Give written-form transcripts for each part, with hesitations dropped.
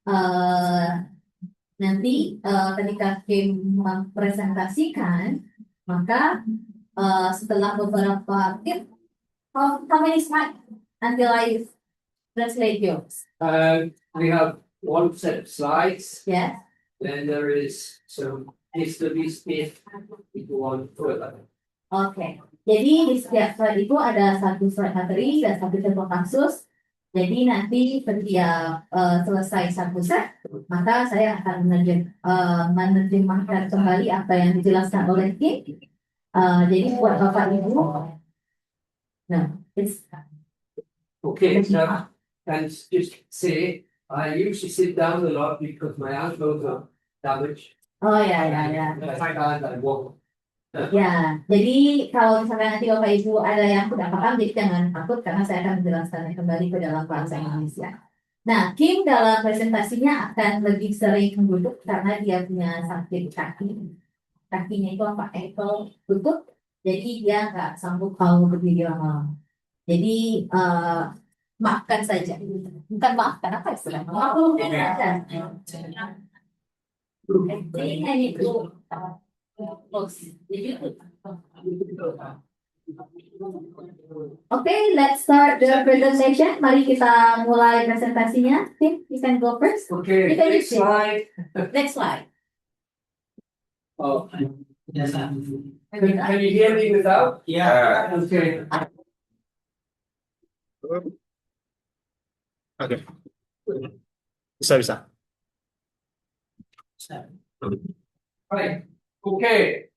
eh, nanti ketika Kim mempresentasikan, maka setelah beberapa tip, how many slides until I translate yours? We have one set of slides, Yes. then there is some studies if we go on further. Oke, jadi di setiap slide itu ada satu slide materi dan satu contoh kasus. Jadi nanti setiap selesai satu set, maka saya akan menerjemahkan kembali apa yang dijelaskan oleh Kim. Jadi buat Bapak Ibu, no, it's Okay, now, and just say, I usually sit down a lot because my ankles are damaged. oh ya. I walk. Ya, jadi kalau misalnya nanti Bapak Ibu ada yang tidak paham, jadi jangan takut karena saya akan menjelaskannya kembali ke dalam bahasa Indonesia. Nah, Kim dalam presentasinya akan lebih sering duduk karena dia punya sakit kaki. Kakinya itu apa? Ankle lutut. Jadi dia nggak sanggup kalau berdiri lama-lama. Jadi maafkan saja. Bukan maafkan apa istilahnya? Maafkan saja. Jadi itu. Okay, let's start the presentation. Mari kita mulai presentasinya. Tim, you can go first. Okay, You can next use it. slide. Next slide. Oh, yes. Can you hear me without? Yeah. Okay. Okay. Bisa. Right, okay.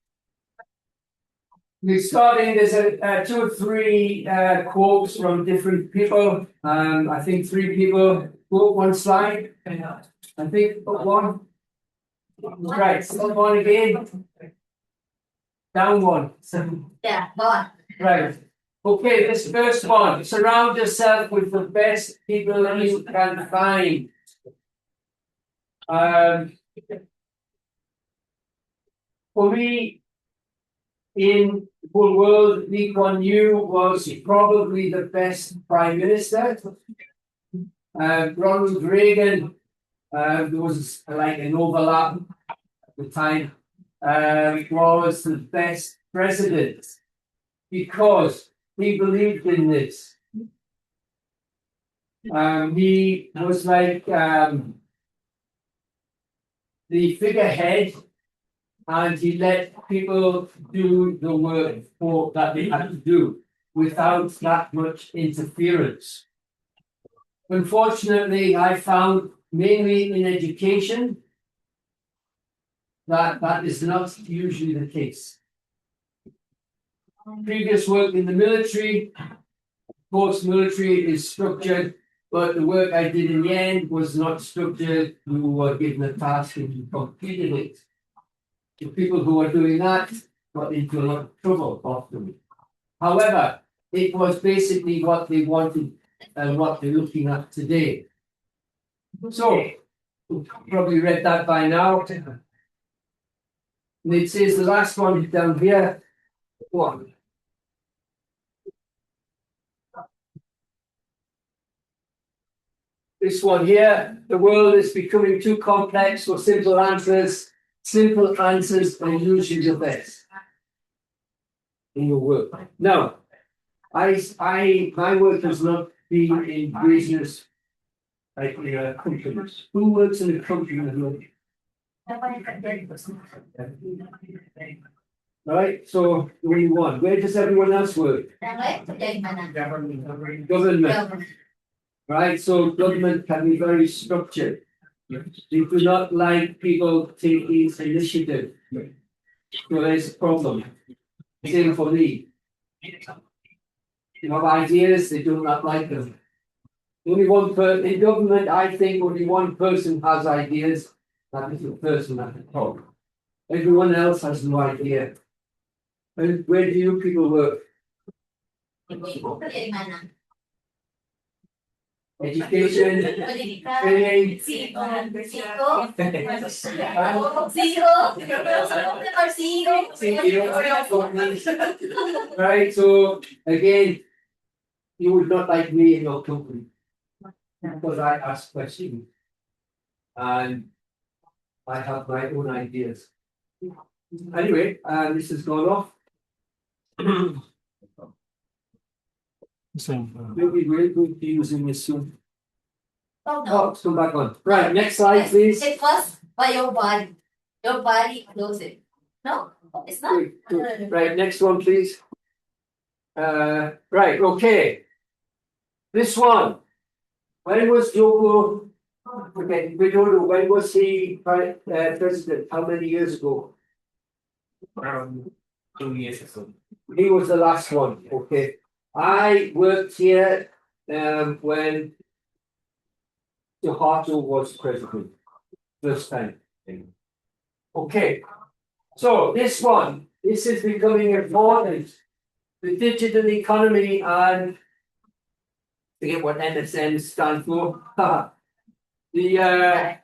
We're starting, there's two or three quotes from different people. I think three people quote one slide. I think one. Right, up one again. Down one. Ya, bawah. Right. Okay, this first one. Surround yourself with the best people you can find. For me, in the whole world, Lee Kuan Yew was probably the best prime minister. Ronald Reagan, there was like an overlap at the time, was the best president because he believed in this. He was like the figurehead, and he let people do the work that they had to do without that much interference. Unfortunately, I found mainly in education that is not usually the case. Previous work in the military, of course, military is structured, but the work I did in the end was not structured. We were given a task and we completed it. The people who were doing that got into a lot of trouble often. However, it was basically what they wanted and what they're looking at today. So, you've probably read that by now. And it says the last one down here. One. This one here, the world is becoming too complex for simple answers. Simple answers are usually the best in your work. Now, my work has not been in business like companies. Who works in a company? Right, so only one. Where does everyone else work? Government. Right, so government can be very structured. They do not like people taking initiative. So there's a problem. Same for me. You have ideas, they do not like them. Only one person in government, I think only one person has ideas, that is the person at the top. Everyone else has no idea. And where do you people work? Education, training, right? So again, you would not like me in your company because I ask questions. and I have my own ideas. Anyway, this has gone off. Maybe we'll be using this soon. Oh, no. Oh, it's come back on. Right, next slide, please. It was by your body. Your body close it. No, it's not. Right, next one, please. Right, okay. This one. When was Joko? Okay, we don't know. When was he president? How many years ago? 2 years ago. He was the last one. Okay. I worked here when Suharto was president. First time. Okay. So this one, this is becoming important. The digital economy and forget what MSN stands for. The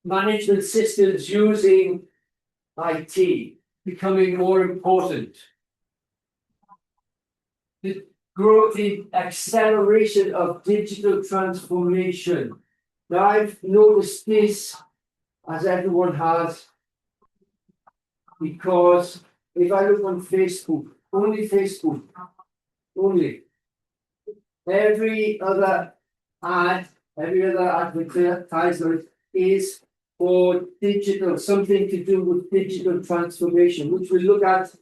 management systems using IT becoming more important. The growth, the acceleration of digital transformation. Now I've noticed this, as everyone has, because if I look on Facebook, only every other ad, every other advertisement is for digital, something to do with digital transformation, which we'll look at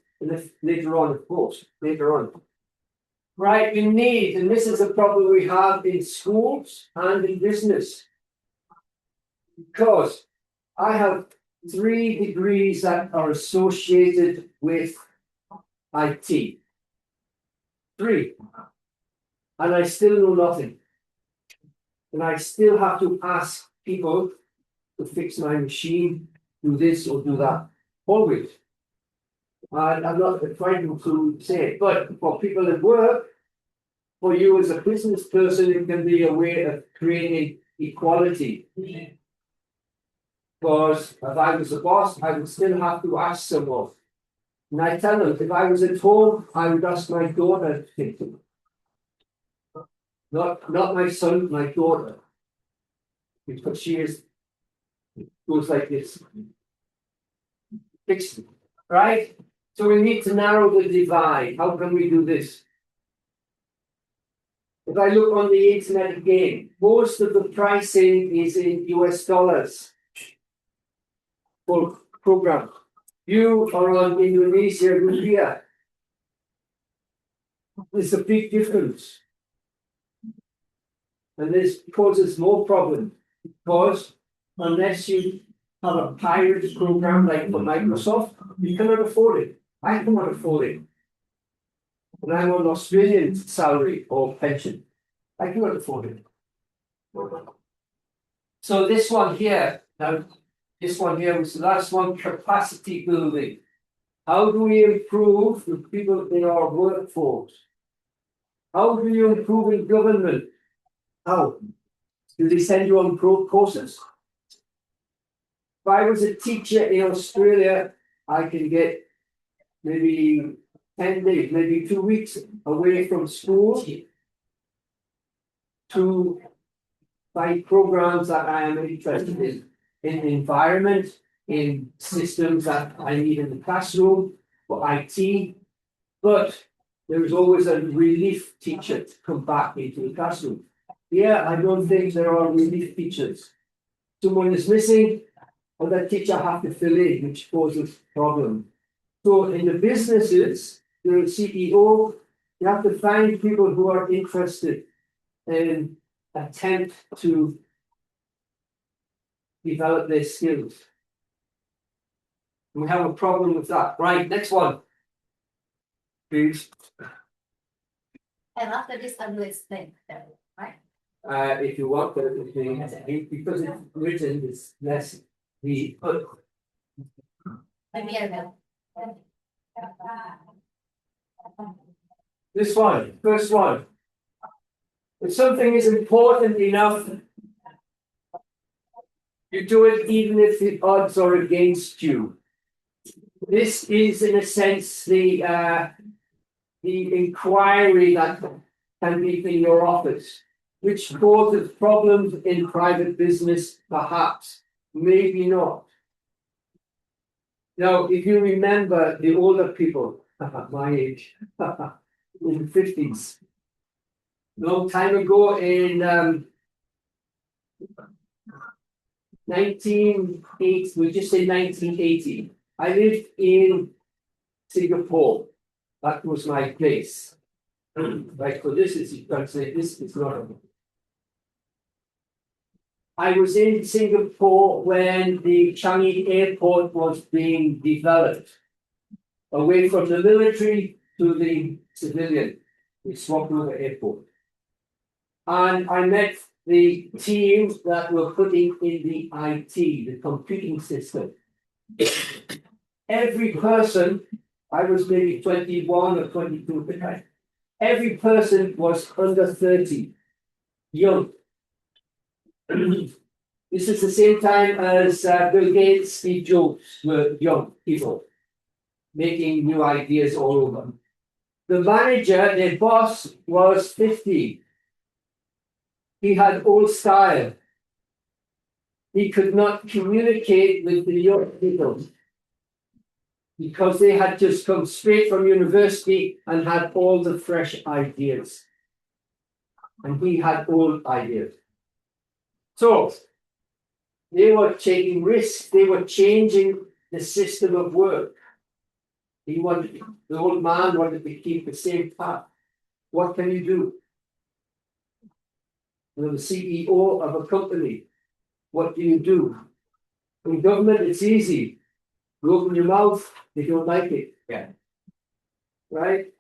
later on, of course, later on. Right, we need, and this is a problem we have in schools and in business, because I have 3 degrees that are associated with IT. 3. And I still know nothing. And I still have to ask people to fix my machine, do this or do that. Always. And I'm not trying to say it, but for people at work, for you as a business person, it can be a way of creating equality. Because if I was a boss, I would still have to ask someone. And I tell them, if I was at home, I would ask my daughter to fix it. Not my son, my daughter. Because she goes like this. Fix it. Right? So we need to narrow the divide. How can we do this? If I look on the internet again, most of the pricing is in US dollars for program. You are on Indonesia rupiah. There's a big difference. And this causes more problems because unless you have a pirate program like for Microsoft, you cannot afford it. I cannot afford it. And I'm on Australian salary or pension. I cannot afford it. So this one here, now this one here was the last one, capacity building. How do we improve the people in our workforce? How do you improve in government? How? Do they send you on courses? If I was a teacher in Australia, I can get maybe 10 days, maybe 2 weeks away from school to find programs that I am interested in the environment, in systems that I need in the classroom, for IT. But there is always a relief teacher to come back into the classroom. Yeah, I don't think there are relief teachers. Someone is missing, and that teacher have to fill in, which causes problems. So in the businesses, the CEO, you have to find people who are interested and attempt to develop their skills. We have a problem with that. Right, next one. Please. And after this, I will explain that, right? If you want, but because it's written, it's less the. Maybe I will. This one, first one. If something is important enough, you do it even if the odds are against you. This is, in a sense, the inquiry that can be in your office. which causes problems in private business, perhaps, maybe not. Now, if you remember the older people, my age, in the 50s, long time ago in 1980, we just say 1980, I lived in Singapore. That was my place. Right, so this is, you can say, this is not a. I was in Singapore when the Changi Airport was being developed, away from the military to the civilian. We swapped over airport. And I met the teams that were putting in the IT, the computing system. Every person, I was maybe 21 or 22 at the time, every person was under 30, young. This is the same time as Bill Gates, Steve Jobs were young people, making new ideas all over. The manager, their boss, was 50. He had old style. He could not communicate with the young people because they had just come straight from university and had all the fresh ideas. And he had old ideas. So, they were taking risks, they were changing the system of work. The old man wanted to keep the same path. What can you do? You're the CEO of a company. What do you do? In government, it's easy. You open your mouth, they don't like it. Yeah. Right?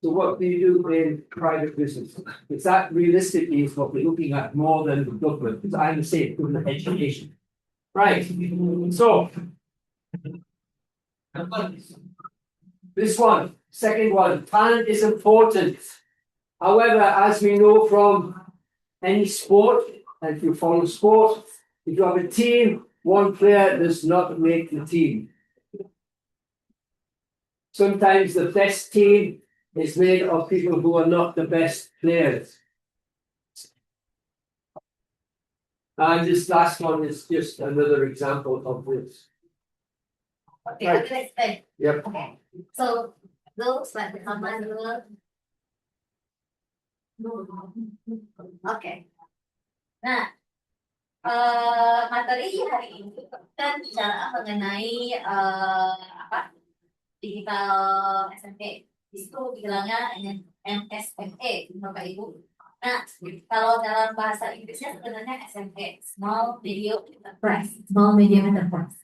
So what do you do in private business? Because that realistically is what we're looking at more than the government, because I'm the same, government education. Right, so this one, second one, talent is important. However, as we know from any sport, and if you follow sport, if you have a team, one player does not make the team. Sometimes the best team is made of people who are not the best players. And this last one is just another example of this. Okay, Right. let's say. Yep. Okay, so looks like the command rule. Oke. Nah, materi hari ini kita bicara mengenai apa digital SME. Di situ bilangnya MSME, Bapak Ibu. Nah, kalau dalam bahasa Inggrisnya sebenarnya SME, Small Medium Enterprise. Small Medium Enterprise.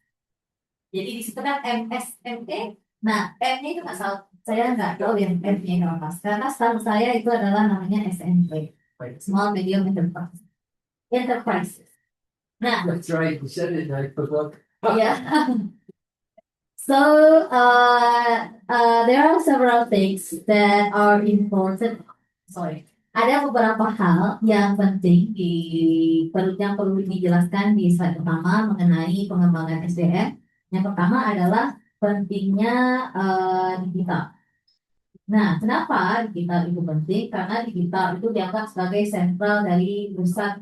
Jadi di situ kan MSME. Nah, M-nya itu nggak salah. Saya nggak tahu yang M-nya apa. Karena setahu saya itu adalah namanya SME, Small Medium Enterprise. Enterprises. Nah, That's right, you said it, I forgot. yeah. So there are several things that are important. Sorry, ada beberapa hal yang penting yang perlu dijelaskan di slide pertama mengenai pengembangan SDM. Yang pertama adalah pentingnya digital. Nah, kenapa digital itu penting? Karena digital itu dianggap sebagai sentral dari pusat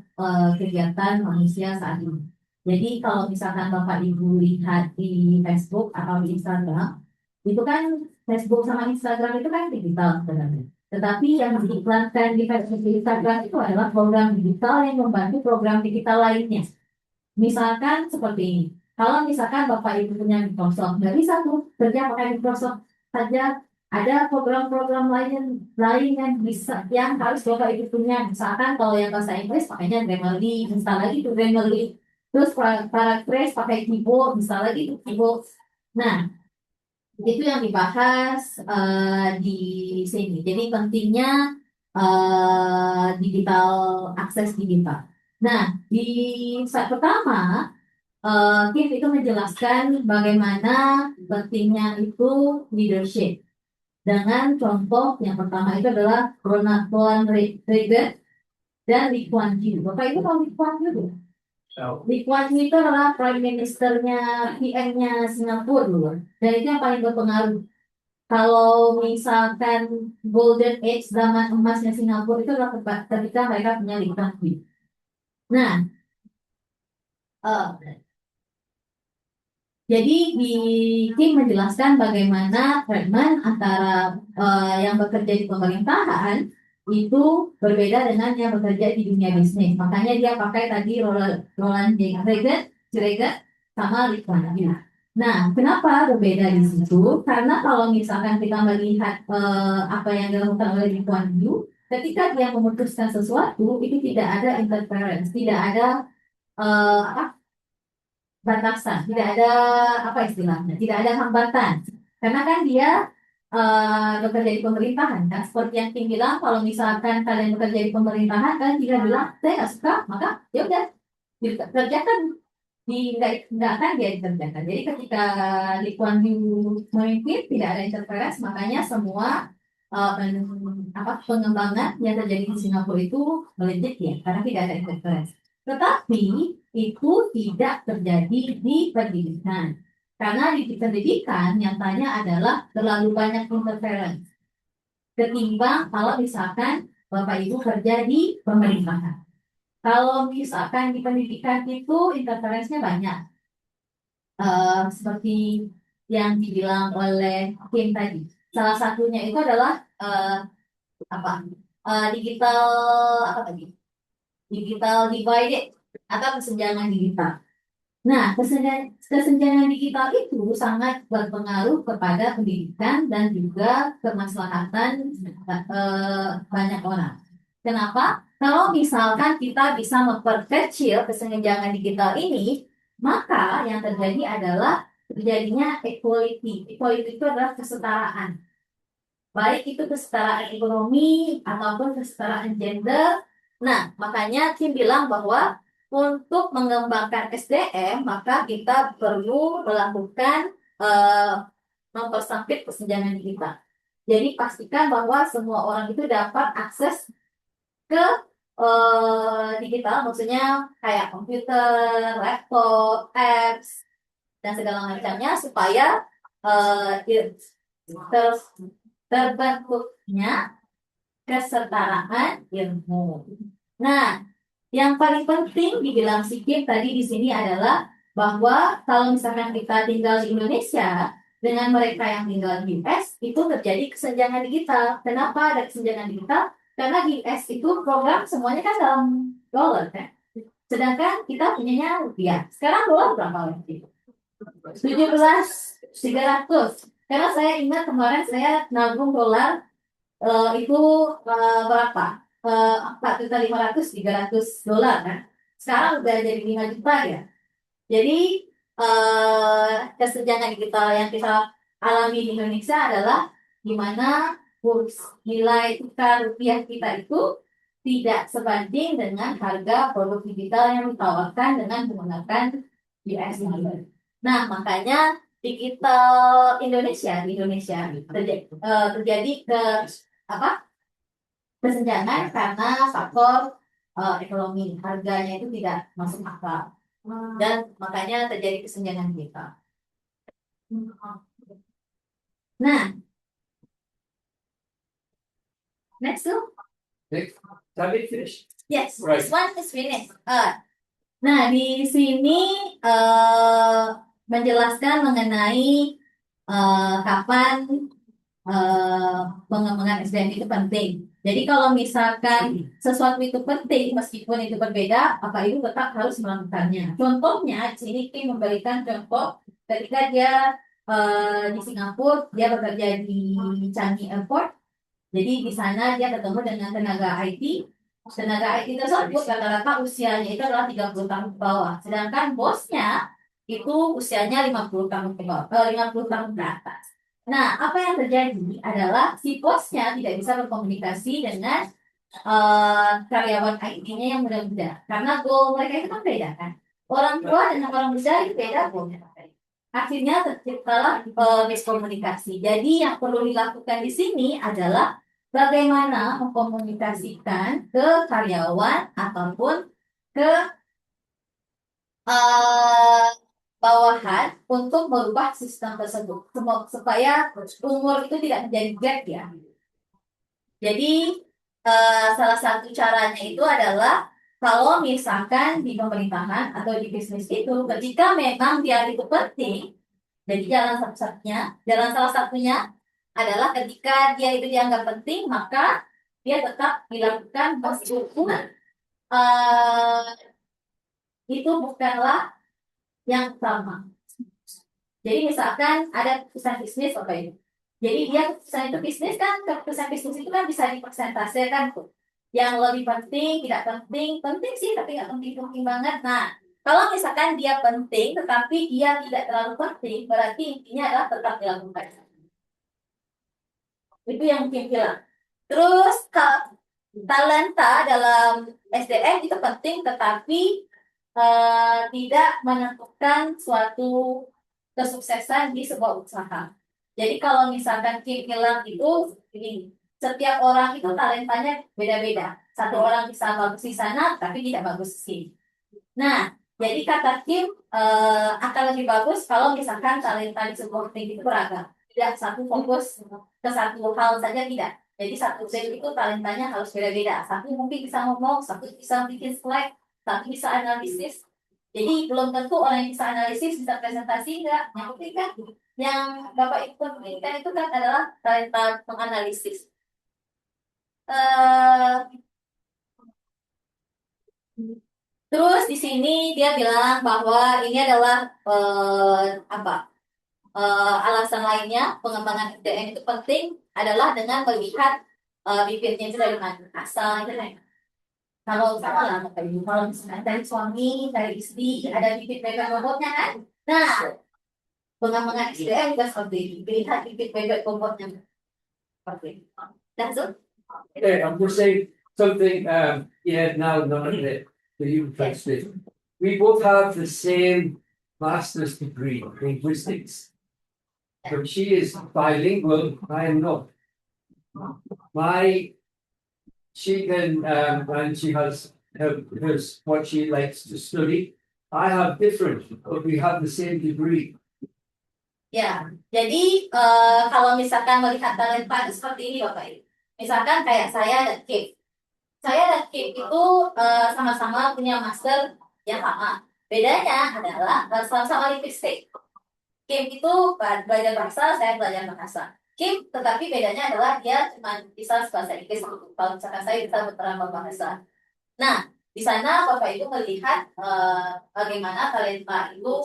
kegiatan manusia saat ini. Jadi kalau misalkan Bapak Ibu lihat di Facebook atau di Instagram, itu kan Facebook sama Instagram itu kan digital sebenarnya. Tetapi yang diiklankan di Facebook dan Instagram itu adalah program digital yang membantu program digital lainnya. Misalkan seperti ini. Kalau misalkan Bapak Ibu punya Microsoft, nggak bisa tuh kerja pakai Microsoft saja. Ada program-program lain yang bisa yang harus Bapak Ibu punya. Misalkan kalau yang bahasa Inggris pakainya Grammarly, install lagi tuh Grammarly. Terus para trace pakai keyboard, misalnya gitu keyboard. Nah, itu yang dibahas di sini. Jadi pentingnya digital, akses digital. Nah, di slide pertama, Kim itu menjelaskan bagaimana pentingnya itu leadership. Dengan contoh yang pertama itu adalah Ronald Reagan dan Lee Kuan Yew. Bapak Ibu tahu Lee Kuan Yew? Lee Kuan Yew itu adalah Prime Ministernya PM-nya Singapura dulu, dan itu yang paling berpengaruh. Kalau misalkan golden age zaman emasnya Singapura itu adalah ketika mereka punya Lee Kuan Yew. Nah, jadi di Kim menjelaskan bagaimana treatment antara yang bekerja di pemerintahan itu berbeda dengan yang bekerja di dunia bisnis. Makanya dia pakai tadi Roland J. Reagan sama Lee Kuan Yew. Nah, kenapa berbeda di situ? Karena kalau misalkan kita melihat apa yang dilakukan oleh Lee Kuan Yew, ketika dia memutuskan sesuatu itu tidak ada interference, tidak ada apa batasan, tidak ada apa istilahnya, tidak ada hambatan. Karena kan dia bekerja di pemerintahan kan, seperti yang Kim bilang, kalau misalkan kalian bekerja di pemerintahan, kalian tidak bilang saya nggak suka, maka ya udah dikerjakan nggak akan dia dikerjakan. Jadi ketika Lee Kuan Yew memimpin tidak ada interference, makanya semua pengembangan yang terjadi di Singapura itu melejit ya, karena tidak ada interference. Tetapi itu tidak terjadi di pendidikan. Karena di pendidikan nyatanya adalah terlalu banyak interference. Ketimbang kalau misalkan Bapak Ibu kerja di pemerintahan. Kalau misalkan di pendidikan itu interferensinya banyak. Seperti yang dibilang oleh Kim tadi. Salah satunya itu adalah apa? Digital apa tadi? Digital divided atau kesenjangan digital. Nah, kesenjangan digital itu sangat berpengaruh kepada pendidikan dan juga kemaslahatan banyak orang. Kenapa? Kalau misalkan kita bisa memperkecil kesenjangan digital ini, maka yang terjadi adalah terjadinya equality. Equality itu adalah kesetaraan. Baik itu kesetaraan ekonomi ataupun kesetaraan gender. Nah, makanya Kim bilang bahwa untuk mengembangkan SDM, maka kita perlu melakukan mempersempit kesenjangan digital. Jadi pastikan bahwa semua orang itu dapat akses ke digital, maksudnya kayak komputer, laptop, apps, dan segala macamnya supaya ter- terbentuknya kesetaraan ilmu. Nah, yang paling penting dibilang si Kim tadi di sini adalah bahwa kalau misalkan kita tinggal di Indonesia dengan mereka yang tinggal di US itu terjadi kesenjangan digital. Kenapa ada kesenjangan digital? Karena di US itu program semuanya kan dalam dolar kan. Sedangkan kita punyanya rupiah. Sekarang dolar berapa lagi? 17.300. Karena saya ingat kemarin saya nabung dolar itu berapa? 4.500.000, $300 kan. Sekarang udah jadi 5 juta ya. Jadi kesenjangan digital yang kita alami di Indonesia adalah di mana kurs nilai tukar rupiah kita itu tidak sebanding dengan harga produk digital yang ditawarkan dengan menggunakan US dollar. Nah, makanya digital Indonesia di Indonesia terjadi ke apa kesenjangan karena faktor ekonomi harganya itu tidak masuk akal dan makanya terjadi kesenjangan kita. Nah, next tuh. Next. Have finished? Yes, Right. this one is finished. Nah, di sini menjelaskan mengenai kapan pengembangan SDM itu penting. Jadi kalau misalkan sesuatu itu penting, meskipun itu berbeda, apa itu tetap harus melakukannya. Contohnya, di sini Kim memberikan contoh ketika dia di Singapura, dia bekerja di Changi Airport. Jadi di sana dia ketemu dengan tenaga IT. Tenaga IT tersebut rata-rata usianya itu adalah 30 tahun ke bawah. Sedangkan bosnya itu usianya 50 tahun ke bawah, 50 tahun ke atas. Nah, apa yang terjadi adalah si bosnya tidak bisa berkomunikasi dengan karyawan IT-nya yang muda-muda. Karena goal mereka itu kan beda kan. Orang tua dengan orang muda itu beda goalnya. Akhirnya terciptalah miskomunikasi. Jadi yang perlu dilakukan di sini adalah bagaimana mengkomunikasikan ke karyawan ataupun ke bawahan untuk merubah sistem tersebut supaya umur itu tidak menjadi gap ya. Jadi salah satu caranya itu adalah kalau misalkan di pemerintahan atau di bisnis itu ketika memang dia itu penting, jadi jalan salah satunya adalah ketika dia itu dianggap penting, maka dia tetap dilakukan meskipun itu bukanlah yang utama. Jadi misalkan ada keputusan bisnis apa ini? Jadi dia keputusan itu bisnis kan, keputusan bisnis itu kan bisa dipresentasikan tuh. Yang lebih penting, tidak penting, penting sih tapi nggak penting-penting banget. Nah, kalau misalkan dia penting tetapi dia tidak terlalu penting, berarti intinya adalah tetap dilakukan. Itu yang mungkin bilang. Terus talenta dalam SDM itu penting tetapi tidak menentukan suatu kesuksesan di sebuah usaha. Jadi kalau misalkan Kim bilang itu ini, setiap orang itu talentanya beda-beda. Satu orang bisa bagus di sana tapi tidak bagus di sini. Nah, jadi kata Kim akan lebih bagus kalau misalkan talenta di sebuah tim itu beragam. Tidak satu fokus ke satu hal saja tidak. Jadi satu tim itu talentanya harus beda-beda. Satu mungkin bisa ngomong, satu bisa bikin slide, satu bisa analisis. Jadi belum tentu orang yang bisa analisis bisa presentasi enggak. Yang penting kan yang Bapak Ibu pentingkan itu kan adalah talenta menganalisis. Terus di sini dia bilang bahwa ini adalah alasan lainnya pengembangan SDM itu penting adalah dengan melihat bibitnya itu dari mana asal itu kan. Kalau sama lah Bapak Ibu, kalau misalnya dari suami, dari istri ada bibit bebek bobotnya kan. Nah, pengembangan SDM juga seperti itu. Lihat bibit bebek bobotnya seperti itu. That's it. Okay, I'm just saying something, now, not a bit, so you translate. We both have the same master's degree in linguistics. But she is bilingual, I am not. She can, and she has what she likes to study. I have different, but we have the same degree. Ya, jadi kalau misalkan melihat talenta itu seperti ini Bapak Ibu. Misalkan kayak saya dan Kim. Saya dan Kim itu sama-sama punya master yang sama. Bedanya adalah sama-sama linguistik. Kim itu belajar bahasa, saya belajar bahasa. Kim, tetapi bedanya adalah dia cuma bisa bahasa Inggris. Kalau misalkan saya bisa beberapa bahasa. Nah, di sana Bapak Ibu melihat bagaimana talenta itu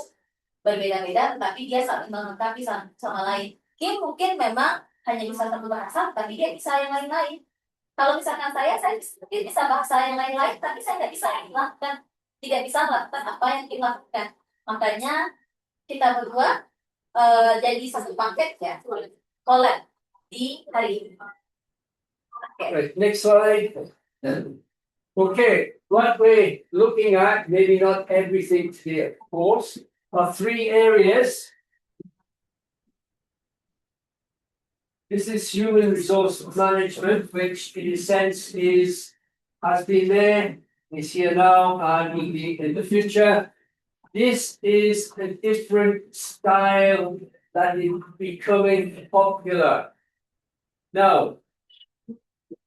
berbeda-beda, tetapi dia saling melengkapi sama lain. Kim mungkin memang hanya bisa satu bahasa, tapi dia bisa yang lain-lain. Kalau misalkan saya mungkin bisa bahasa yang lain-lain, tapi saya tidak bisa melakukan apa yang Kim lakukan. Makanya kita berdua jadi satu paket ya, collab di hari ini. Right, next slide. Okay, what we're looking at, maybe not everything today, of course, are three areas. This is human resource management, which in a sense has been there, is here now, and will be in the future. This is a different style that is becoming popular. Now,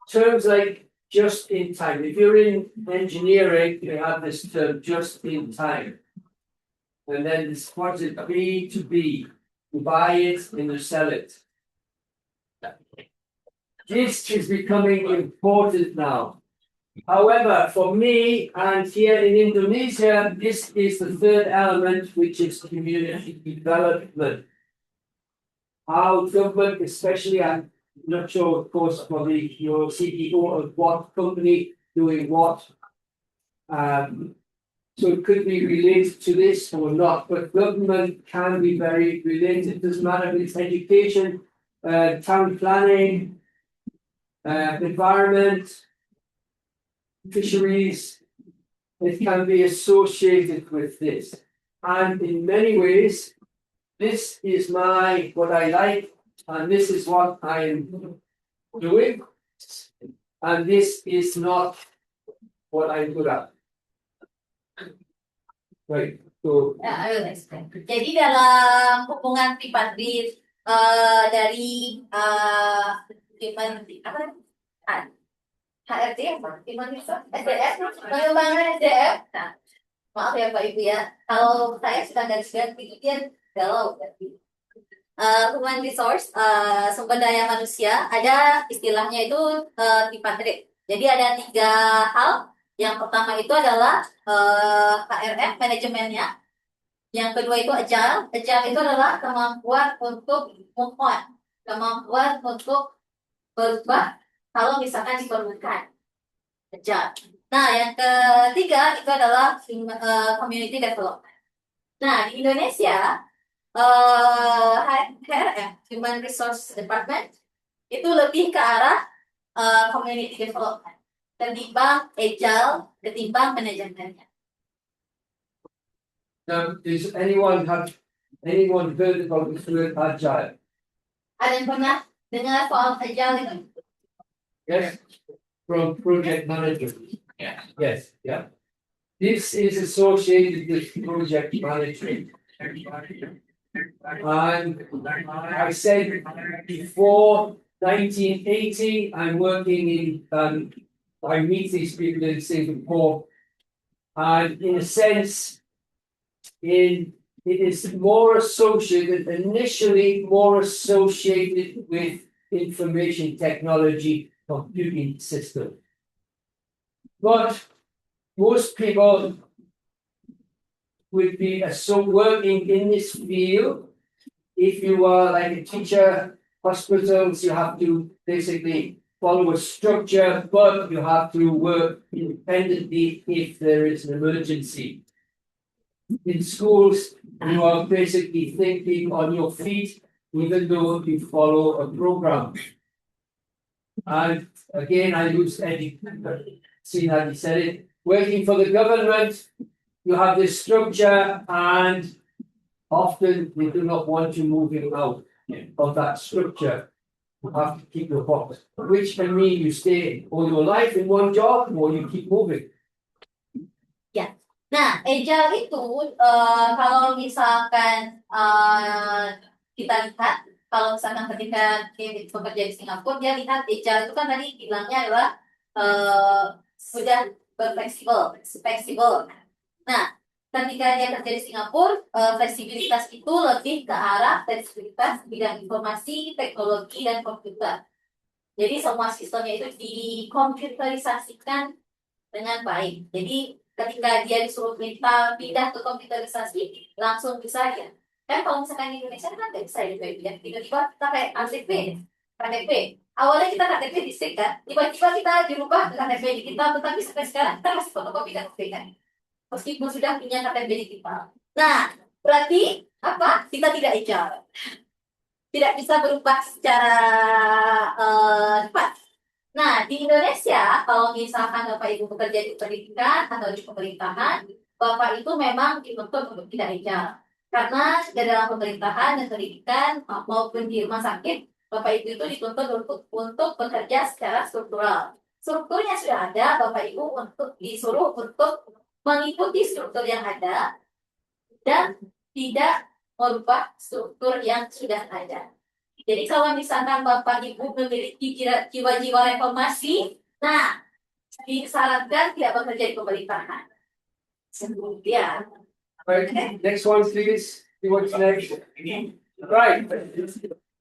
terms like just in time. If you're in engineering, you have this term just in time. And then this what's it B2B. You buy it and you sell it. This is becoming important now. However, for me and here in Indonesia, this is the third element, which is community development. Our government, especially, I'm not sure, of course, for your CEO of what company doing what. So it could be related to this or not, but government can be very related. It doesn't matter if it's education, town planning, environment, fisheries, it can be associated with this. And in many ways, this is what I like, and this is what I am doing, and this is not what I'm good at. Right. So I will explain. Jadi dalam hubungan tripartit dari human apa HRD apa? Human resource SDM, pengembangan SDM. Nah, maaf ya Pak Ibu ya, kalau saya sudah garis-garis pikir galau. Human resource sumber daya manusia ada istilahnya itu tripartit. Jadi ada 3 hal. Yang pertama itu adalah HRM manajemennya. Yang kedua itu agile. Agile itu adalah kemampuan untuk move on, kemampuan untuk berubah kalau misalkan diperlukan. Agile. Nah, yang ketiga itu adalah community development. Nah, di Indonesia HRM, Human Resource Department, itu lebih ke arah community development ketimbang agile, ketimbang manajemennya. now, does anyone heard about this word agile? Ada yang pernah dengar soal agile itu? Yes, from project management. Yeah. Yes, yeah. This is associated with project management. And I said before 1980, I'm working in, I meet these people in Singapore. And in a sense, it is more associated, initially more associated with information technology computing system. But most people would be working in this field. If you are like a teacher, hospitals, you have to basically follow a structure, but you have to work independently if there is an emergency. In schools, you are basically thinking on your feet, even though you follow a program. And again, I use Eddie, see how he said it, working for the government, you have this structure, and often they do not want you moving out of that structure. You have to keep your box, which can mean you stay all your life in one job or you keep moving. Ya. Nah, agile itu kalau misalkan kita lihat, kalau misalkan ketika dia bekerja di Singapura, dia lihat agile itu kan tadi bilangnya adalah sudah fleksibel. Nah, ketika dia kerja di Singapura, fleksibilitas itu lebih ke arah fleksibilitas bidang informasi, teknologi, dan komputer. Jadi semua sistemnya itu dikomputerisasikan dengan baik. Jadi ketika dia disuruh minta pindah ke komputerisasi, langsung bisa ya. Kan kalau misalkan di Indonesia kan nggak bisa ya, tiba-tiba kita kayak KTP. Awalnya kita KTP di stick kan, tiba-tiba kita dirubah ke KTP digital, tetapi sampai sekarang kita masih fotokopi KTP kan. Meskipun sudah punya KTP digital. Nah, berarti apa? Kita tidak agile. Tidak bisa berubah secara cepat. Nah, di Indonesia, kalau misalkan Bapak Ibu bekerja di pendidikan atau di pemerintahan, Bapak itu memang dituntut untuk tidak agile. Karena di dalam pemerintahan dan pendidikan maupun di rumah sakit, Bapak Ibu itu dituntut untuk bekerja secara struktural. Strukturnya sudah ada, Bapak Ibu disuruh untuk mengikuti struktur yang ada dan tidak merubah struktur yang sudah ada. Jadi kalau misalkan Bapak Ibu memiliki jiwa-jiwa reformasi, nah disarankan tidak bekerja di pemerintahan. Kemudian, Right. Next one, please. See what's next. Right.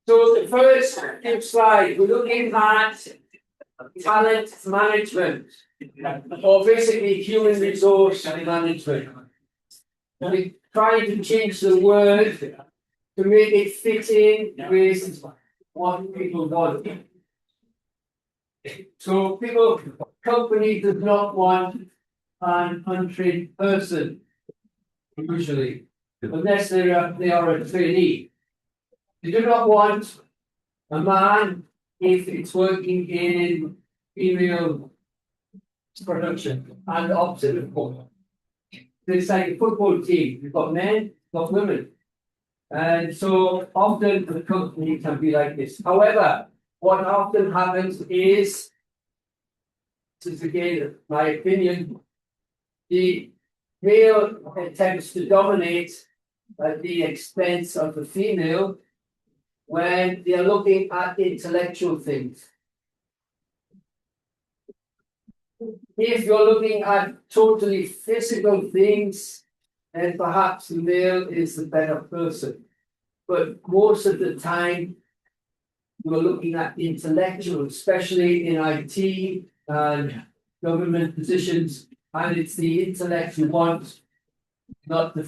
So the first slide, we're looking at talent management, or basically human resource management. We're trying to change the word to make it fit in with what people want. So company does not want an untrained person, usually, unless they are a trainee. They do not want a man if it's working in female production and the opposite of course. It's like a football team. You've got men, you've got women. And so often the company can be like this. However, what often happens is, this is again my opinion, the male tends to dominate at the expense of the female when they're looking at intellectual things. If you're looking at totally physical things, then perhaps the male is the better person. But most of the time, we're looking at intellectual, especially in IT and government positions, and it's the intellect you want, not the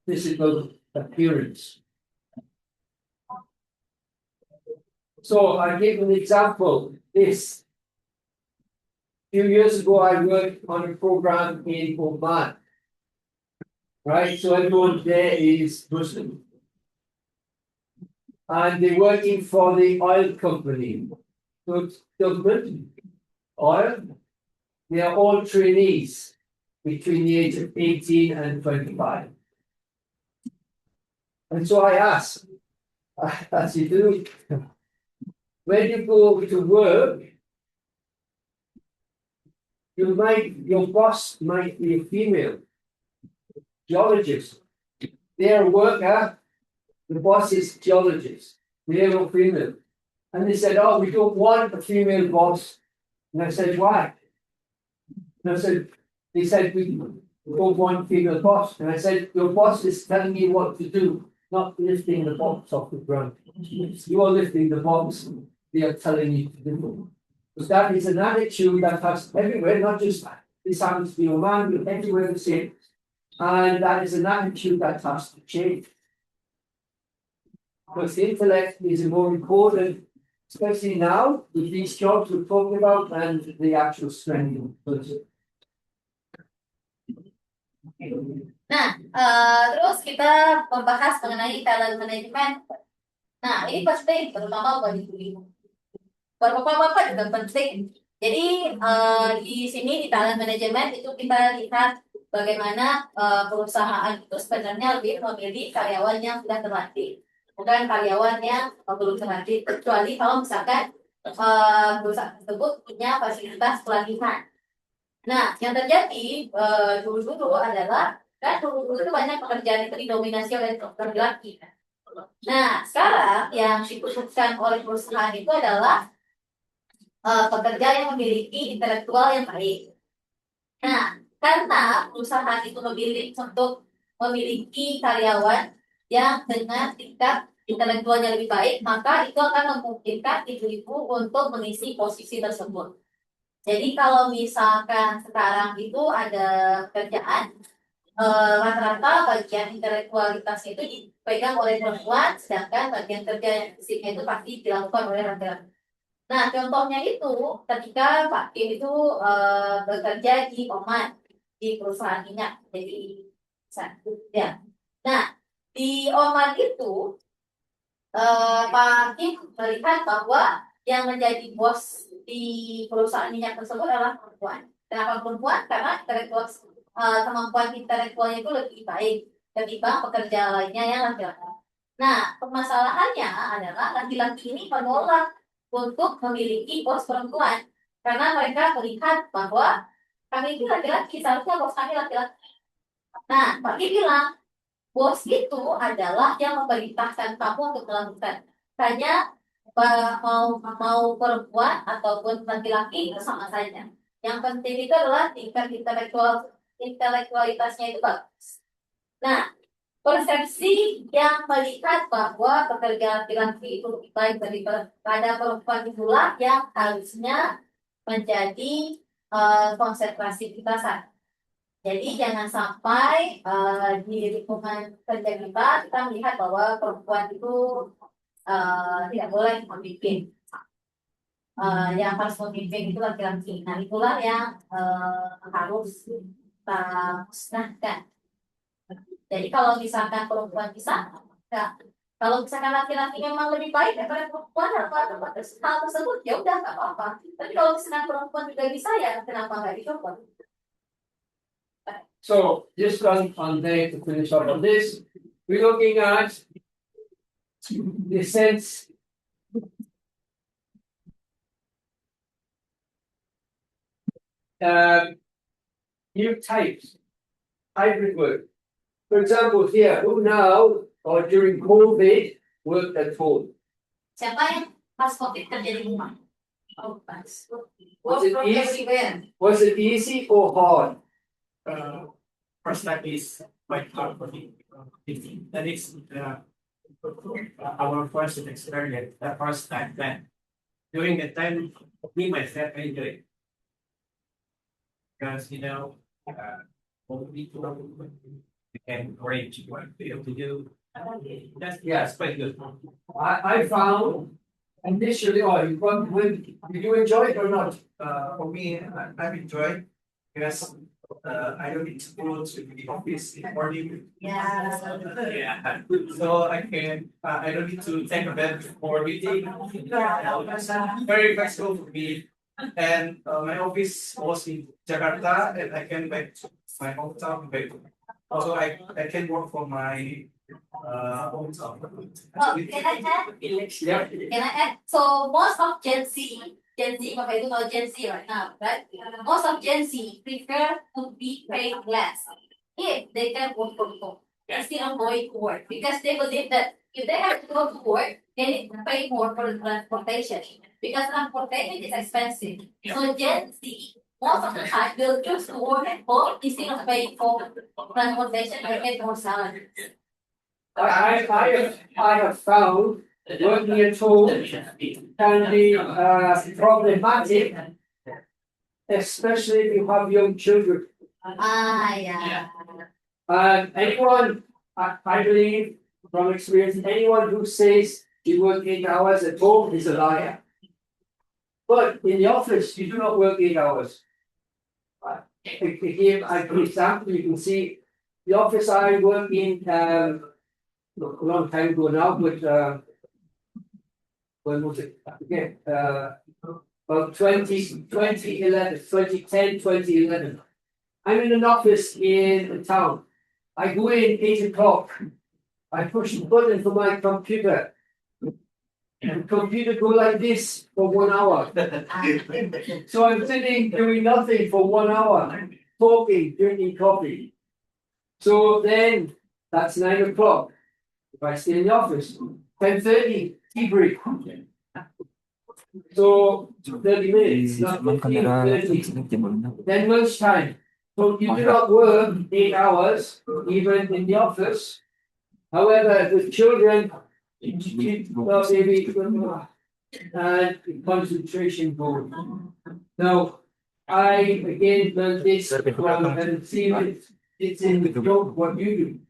physical appearance. So I give an example. This few years ago, I worked on a program in Oman. Right, so everyone there is Muslim. And they're working for the oil company. So it's government, oil, they are all trainees between the age of 18 and 25. And so I asked, as you do, when you go to work, your boss might be a female geologist. They're a worker, the boss is geologist, male or female. And they said, oh, we don't want a female boss. And I said, why? And I said, they said, we don't want female boss. And I said, your boss is telling me what to do, not lifting the box off the ground. You are lifting the box, they are telling you to do. Because that is an attitude that has everywhere, not just this happens to be a man, but everywhere the same. And that is an attitude that has to change. Because the intellect is more important, especially now with these jobs we're talking about and the actual strength of the person. Nah, terus kita membahas mengenai talent management. Nah, ini penting, terutama bagi ibu. Bapak-bapak juga penting. Jadi di sini di talent management itu kita lihat bagaimana perusahaan itu sebenarnya lebih memilih karyawan yang sudah terlatih, bukan karyawan yang belum terlatih. Kecuali kalau misalkan perusahaan tersebut punya fasilitas pelatihan. Nah, yang terjadi dulu-dulu adalah kan dulu itu banyak pekerjaan itu didominasi oleh laki-laki. Nah, sekarang yang diputuskan oleh perusahaan itu adalah pekerja yang memiliki intelektual yang baik. Nah, karena perusahaan itu memilih untuk memiliki karyawan yang dengan tingkat intelektualnya lebih baik, maka itu akan memungkinkan ibu-ibu untuk mengisi posisi tersebut. Jadi kalau misalkan sekarang itu ada pekerjaan, rata-rata bagian intelektualitas itu dipegang oleh perempuan, sedangkan bagian kerja yang fisiknya itu pasti dilakukan oleh laki-laki. Nah, contohnya itu ketika Pak Kim itu bekerja di Oman, di perusahaan minyak, jadi ya. Nah, di Oman itu Pak Kim melihat bahwa yang menjadi bos di perusahaan minyak tersebut adalah perempuan. Kenapa perempuan? Karena kemampuan intelektualnya itu lebih baik ketimbang pekerja lainnya yang laki-laki. Nah, permasalahannya adalah laki-laki ini menolak untuk memiliki bos perempuan karena mereka melihat bahwa kami itu laki-laki, seharusnya bos kami laki-laki. Nah, Pak Kim bilang, bos itu adalah yang memerintahkan kamu untuk melakukan. Hanya mau perempuan ataupun laki-laki itu sama saja. Yang penting itu adalah tingkat intelektualitasnya itu bagus. Nah, persepsi yang melihat bahwa pekerja laki-laki itu lebih baik daripada perempuan itulah yang harusnya menjadi konsentrasi kita saat. Jadi jangan sampai di lingkungan kerja kita melihat bahwa perempuan itu tidak boleh memimpin. Yang harus memimpin itu laki-laki. Nah, itulah yang harus kita musnahkan. Jadi kalau misalkan perempuan bisa, ya, kalau misalkan laki-laki memang lebih baik daripada perempuan, hal tersebut ya udah nggak apa-apa. Tapi kalau misalkan perempuan juga bisa, ya kenapa nggak dicoba? So just on there to finish up on this, we're looking at the sense new types hybrid work. For example, here, who now or during COVID worked at home? Siapa yang pas COVID kerja di rumah? Oh, pas. Was it Work from easy? everywhere. Was it easy or hard? First time is quite hard for me. That is our first experience, the first time then. During that time, me myself I enjoy it. Because we can arrange what we have to do. That's quite good. I found initially, did you enjoy it or not? For me, I've enjoyed because I don't need to go to the office in the morning. Yeah. Yeah, so I don't need to take a bed for meeting. Very flexible for me. And my office was in Jakarta and I came back to my hometown. Also, I can work from my hometown. Oh, can I add? Yeah. Can I add? So most of Gen Z, Bapak itu tahu Gen Z right now, right? Most of Gen Z prefer to be paid less if they can work from home instead of going to work because they believe that if they have to go to work, they need to pay more for the transportation because transportation is expensive. So Gen Z most of the time will choose to work at home instead of paying for transportation and get more salary. I have found working at home can be problematic, especially if you have young children. Yeah. Anyone, I believe from experience, anyone who says you work 8 hours at home is a liar. But in the office, you do not work 8 hours. Here, I give an example, you can see the office I work in, a long time ago now, but when was it? I forget, about 2011, 2010, 2011. I'm in an office in the town. I go in 8 o'clock. I push the button for my computer. And the computer go like this for 1 hour. So I'm sitting doing nothing for 1 hour, talking, drinking coffee. So then that's 9 o'clock. If I stay in the office, 10:30, tea break. So 30 minutes, not 15, 30. Then lunchtime. So you do not work 8 hours, even in the office. However, with children, well, maybe concentration board. Now, I again learned this from and see it's in the job what you do.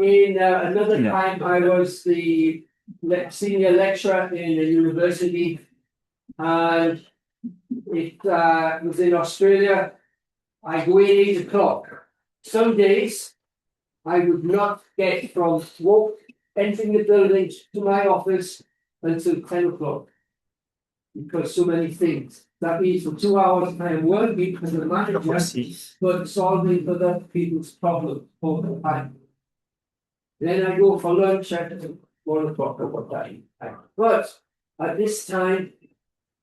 In another time, I was the senior lecturer in a university, and it was in Australia. I go in 8 o'clock. Some days I would not get from entering the building to my office until 10 o'clock because so many things. That means for 2 hours I am working as a manager, but solving other people's problems all the time. Then I go for lunch at 1 o'clock at what time. But at this time,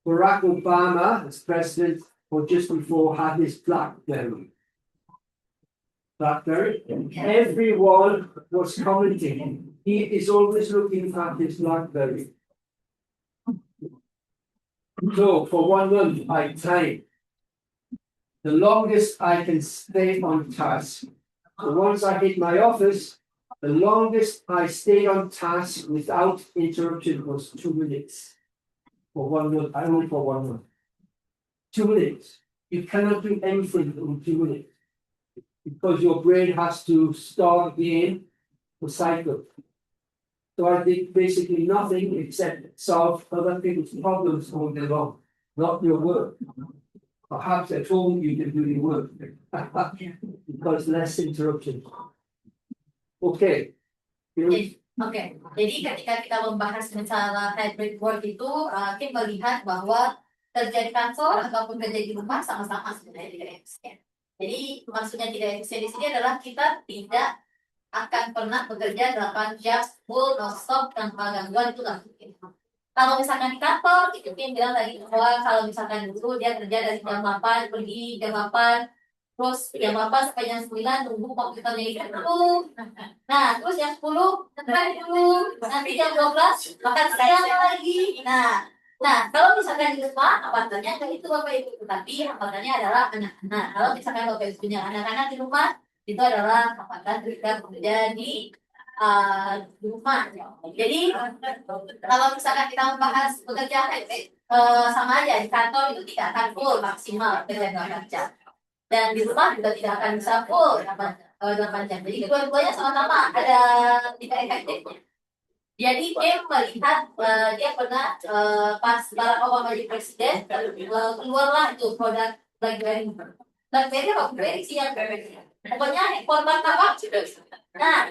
Barack Obama, as president, or just before, had his BlackBerry. Everyone was commenting. He is always looking at his BlackBerry. So for 1 month, I time. The longest I can stay on task. So once I hit my office, the longest I stayed on task without interruption was 2 minutes. For 1 month, I only for 1 month. 2 minutes. You cannot do anything in 2 minutes because your brain has to start again the cycle. So I did basically nothing except solve other people's problems all day long, not your work. Perhaps at home you can do your work because less interruption. Okay. Oke, jadi ketika kita membahas masalah hybrid work itu, kita melihat bahwa kerja di kantor ataupun kerja di rumah sama-sama sebenarnya tidak efisien. Jadi maksudnya tidak efisien di sini adalah kita tidak akan pernah bekerja 8 jam full non-stop tanpa gangguan, itu nggak mungkin. Kalau misalkan di kantor, itu yang bilang tadi bahwa kalau misalkan dulu dia kerja dari jam 8 pergi jam 8 Terus jam 8 sampai jam 9 tunggu komputernya itu dulu. Nah, terus jam 10 ngetrek dulu. Nanti jam 12 makan siang lagi. Nah, kalau misalkan di rumah hambatannya kan itu Bapak Ibu, tapi hambatannya adalah anak-anak. Kalau misalkan Bapak Ibu punya anak-anak di rumah, itu adalah hambatan ketika bekerja di rumah. Jadi kalau misalkan kita membahas bekerja sama aja di kantor itu tidak akan full maksimal kerja. Dan di rumah juga tidak akan bisa full 8 jam. Jadi kedua-duanya sama-sama ada tidak efektifnya. Jadi dia melihat dia pernah pas Barack Obama jadi presiden keluarlah itu produk BlackBerry. BlackBerry apa BlackBerry sih yang pokoknya handphone martabak. Nah,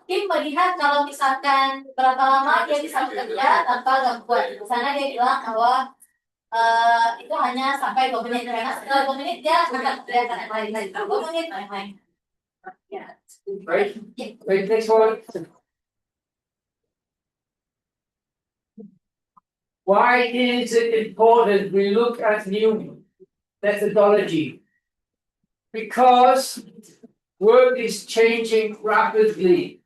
Kim melihat kalau misalkan berapa lama dia bisa bekerja tanpa gangguan. Di sana dia bilang bahwa itu hanya sampai 2 menit karena setelah 2 menit dia akan kelihatan yang lain. 2 menit yang lain. Ya. Right? Right, next one. Why is it important we look at new methodology? Because work is changing rapidly.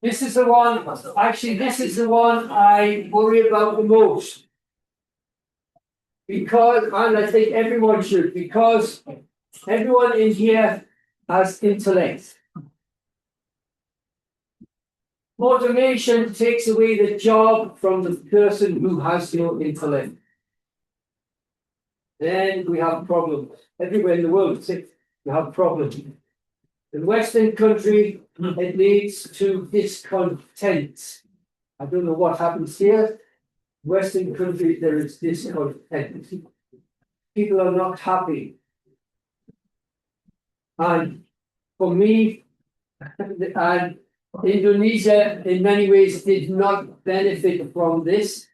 This is the one, actually, this is the one I worry about the most. Because, and I think everyone should, because everyone in here has intellect. Automation takes away the job from the person who has no intellect. Then we have problems. Everywhere in the world, we have problems. In Western country, it leads to discontent. I don't know what happens here. Western country, there is discontent. People are not happy. And for me, and Indonesia in many ways did not benefit from this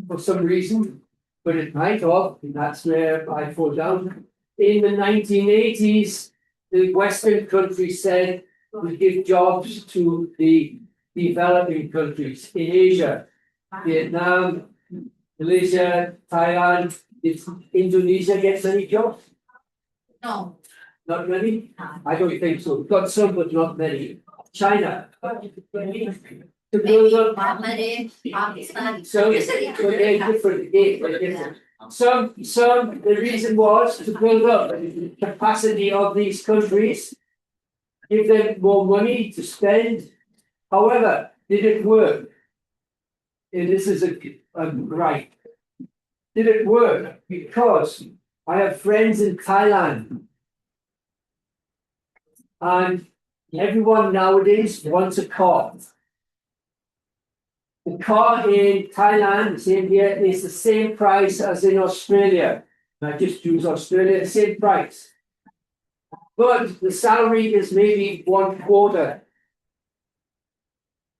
for some reason, but it might have, and that's where I fall down. In the 1980s, the Western countries said we give jobs to the developing countries in Asia, Vietnam, Malaysia, Thailand. Did Indonesia get any jobs? No. Not many? I don't think so. We've got some, but not many. China. To build up. So they're different. They're different. Some, the reason was to build up the capacity of these countries, give them more money to spend. However, did it work? And this is a right. Did it work? Because I have friends in Thailand, and everyone nowadays wants a car. The car in Thailand, same here, is the same price as in Australia. I just use Australia, the same price. But the salary is maybe 1/4.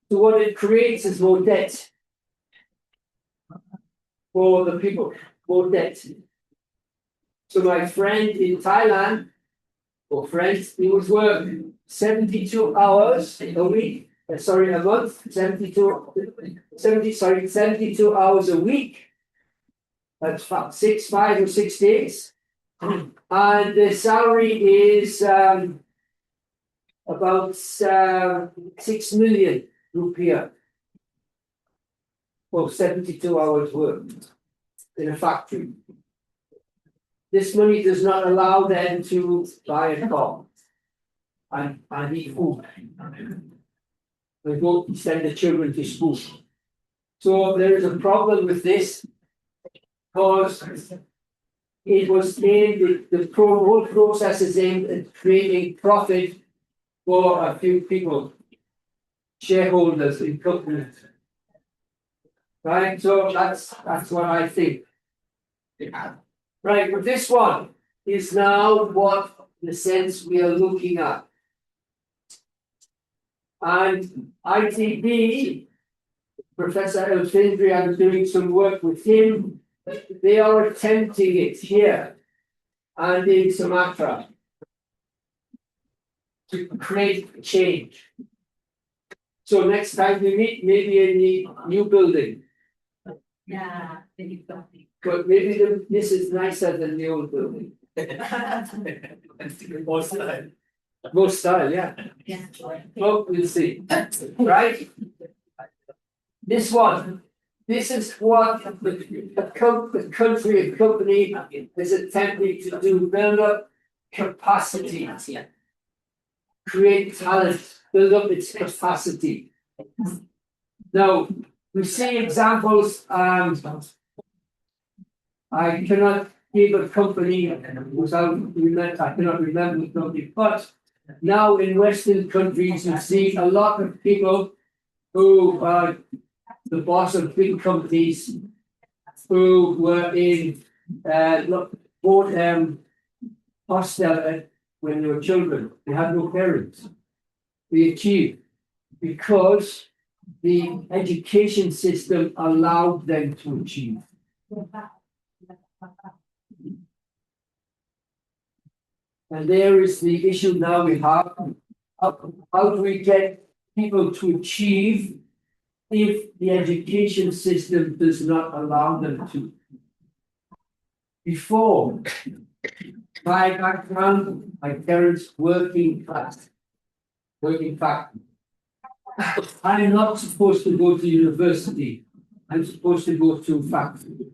So what it creates is more debt for the people, more debt. So my friend in Thailand, or friends, he was working 72 hours a week. A month, 72 hours a week. That's 5 or 6 days. And the salary is about 6 million rupiah for 72 hours work in a factory. This money does not allow them to buy a car and eat food. They go send the children to school. So there is a problem with this because it was aimed, the whole process is aimed at creating profit for a few people, shareholders in companies. Right, so that's what I think. Right, but this one is now what, in a sense, we are looking at. And ITB, Professor Elfindri, I'm doing some work with him. They are attempting it here and in Sumatra to create change. So next time we meet, maybe in the new building. Yeah, but maybe this is nicer than the old building. More style. More style, yeah. Yeah. Well, we'll see. Right? This one. This is what the country and company is attempting to do, build up capacity, create talent, build up its capacity. Now, we see examples, I cannot give a company without I cannot remember the company, but now in Western countries, you see a lot of people who are the boss of big companies who were in bought hostel when they were children. They had no parents. They achieved because the education system allowed them to achieve. And there is the issue now we have. How do we get people to achieve if the education system does not allow them to? Before, my background, my parents working class. I'm not supposed to go to university. I'm supposed to go to factory.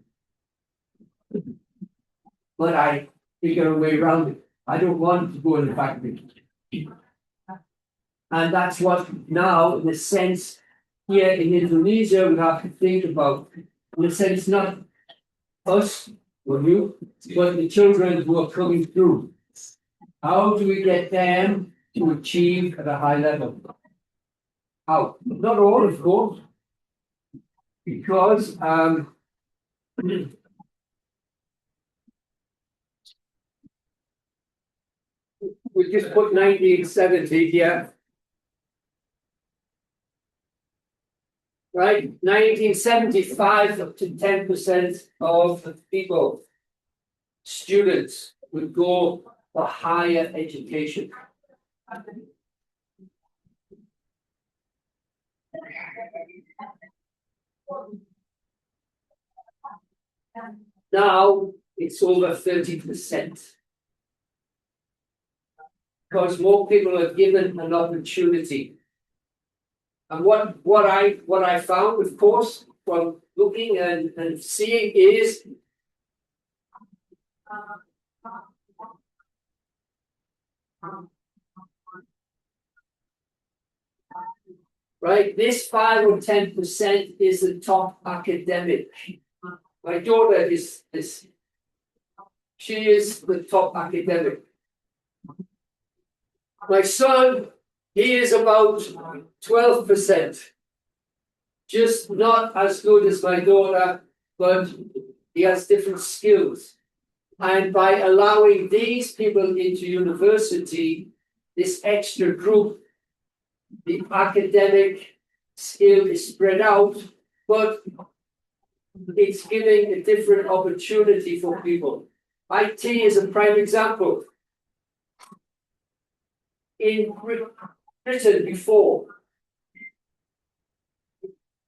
But I figure a way around it. I don't want to go in the factory. And that's what now, in a sense, here in Indonesia, we have to think about. In a sense, not us or you, but the children who are coming through. How do we get them to achieve at a high level? How? Not all, of course, because we just put 1970 here. Right, 1975 up to 10% of the people, students, would go for higher education. Now it's over 30%. Because more people are given an opportunity. And what I found, of course, from looking and seeing is right, this 5 or 10% is the top academic. My daughter is she is the top academic. My son, he is about 12%. Just not as good as my daughter, but he has different skills. And by allowing these people into university, this extra group, the academic skill is spread out, but it's giving a different opportunity for people. IT is a prime example. In Britain before,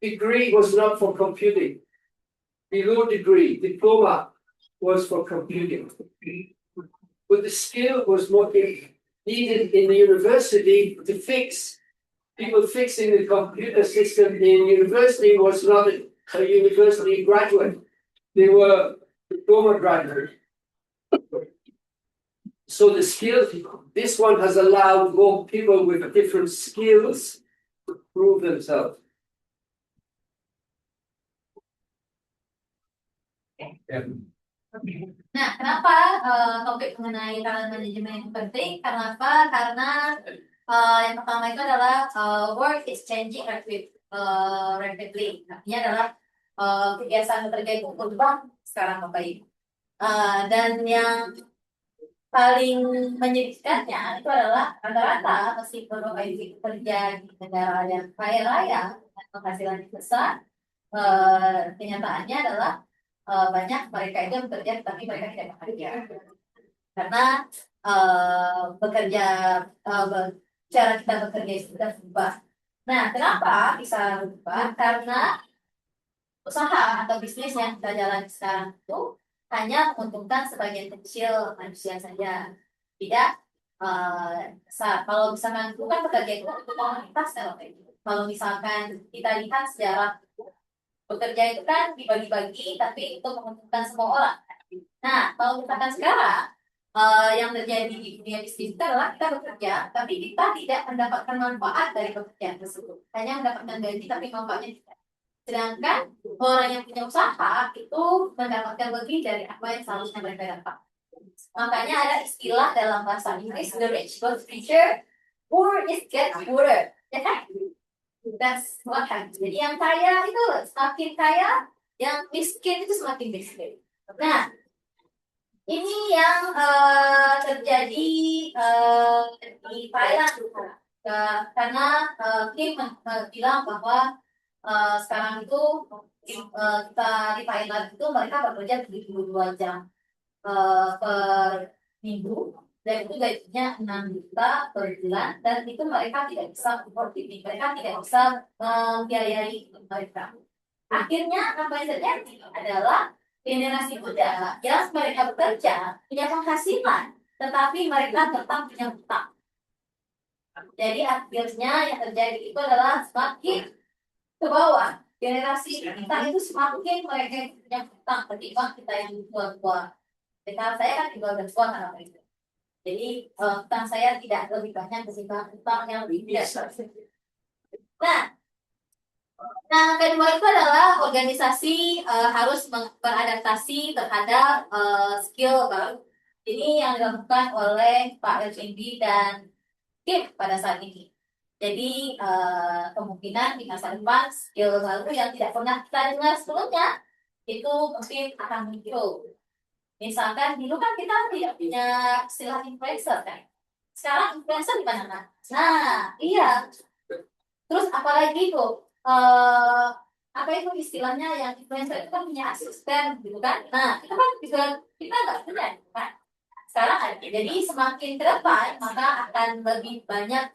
degree was not for computing. Below degree, diploma was for computing. But the skill was more needed in the university to fix. People fixing the computer system in university was not a university graduate. They were diploma graduates. So the skills, this one has allowed more people with different skills to prove themselves. Nah, kenapa topik mengenai talent management itu penting? Karena apa? Karena yang pertama itu adalah work is changing rapidly. Artinya adalah kebiasaan bekerja itu berubah sekarang Bapak Ibu. Dan yang paling menyedihkannya itu adalah rata-rata meskipun Bapak Ibu kerja di negara yang kaya raya dengan penghasilan yang besar, kenyataannya adalah banyak mereka itu yang bekerja tapi mereka tidak bekerja karena cara kita bekerja itu sudah berubah. Nah, kenapa bisa berubah? Karena usaha atau bisnis yang kita jalani sekarang itu hanya menguntungkan sebagian kecil manusia saja. Tidak kalau misalkan itu kan pekerja itu untuk komunitas kalau kayak gitu. Kalau misalkan kita lihat sejarah bekerja itu kan dibagi-bagi tapi untuk menguntungkan semua orang. Nah, kalau misalkan sekarang yang terjadi di dunia bisnis itu adalah kita bekerja, tapi kita tidak mendapatkan manfaat dari pekerjaan tersebut. Hanya mendapatkan gaji, tapi manfaatnya tidak. Sedangkan orang yang punya usaha itu mendapatkan lebih dari apa yang seharusnya mereka dapat. Makanya ada istilah dalam bahasa Inggris, the rich got richer, poor is get poorer. Ya kan? That's what happens. Jadi yang kaya itu semakin kaya, yang miskin itu semakin miskin. Nah, ini yang terjadi di Thailand. Karena Kim bilang bahwa sekarang itu kita di Thailand itu mereka bekerja 72 jam per minggu dan itu gajinya 6 juta per bulan dan itu mereka tidak bisa afford ini, mereka tidak bisa membiayai mereka. Akhirnya apa yang terjadi adalah generasi muda yang mereka bekerja punya penghasilan tetapi mereka tetap punya hutang. Jadi akhirnya yang terjadi itu adalah semakin ke bawah generasi kita itu semakin mereka punya hutang ketimbang kita yang tua-tua. Karena saya kan juga udah tua karena itu. Jadi hutang saya tidak lebih banyak ketimbang hutang yang lebih besar. Nah, kedua itu adalah organisasi harus beradaptasi terhadap skill baru. Ini yang dilakukan oleh Pak LCD dan Kim pada saat ini. Jadi kemungkinan di masa depan skill baru yang tidak pernah kita dengar sebelumnya itu mungkin akan muncul. Misalkan dulu kan kita tidak punya istilah influencer kan. Sekarang influencer di mana-mana. Nah, iya. Terus apalagi itu apa itu istilahnya yang influencer itu kan punya asisten gitu kan. Nah, itu kan juga kita nggak punya kan. Sekarang ada. Jadi semakin ke depan maka akan lebih banyak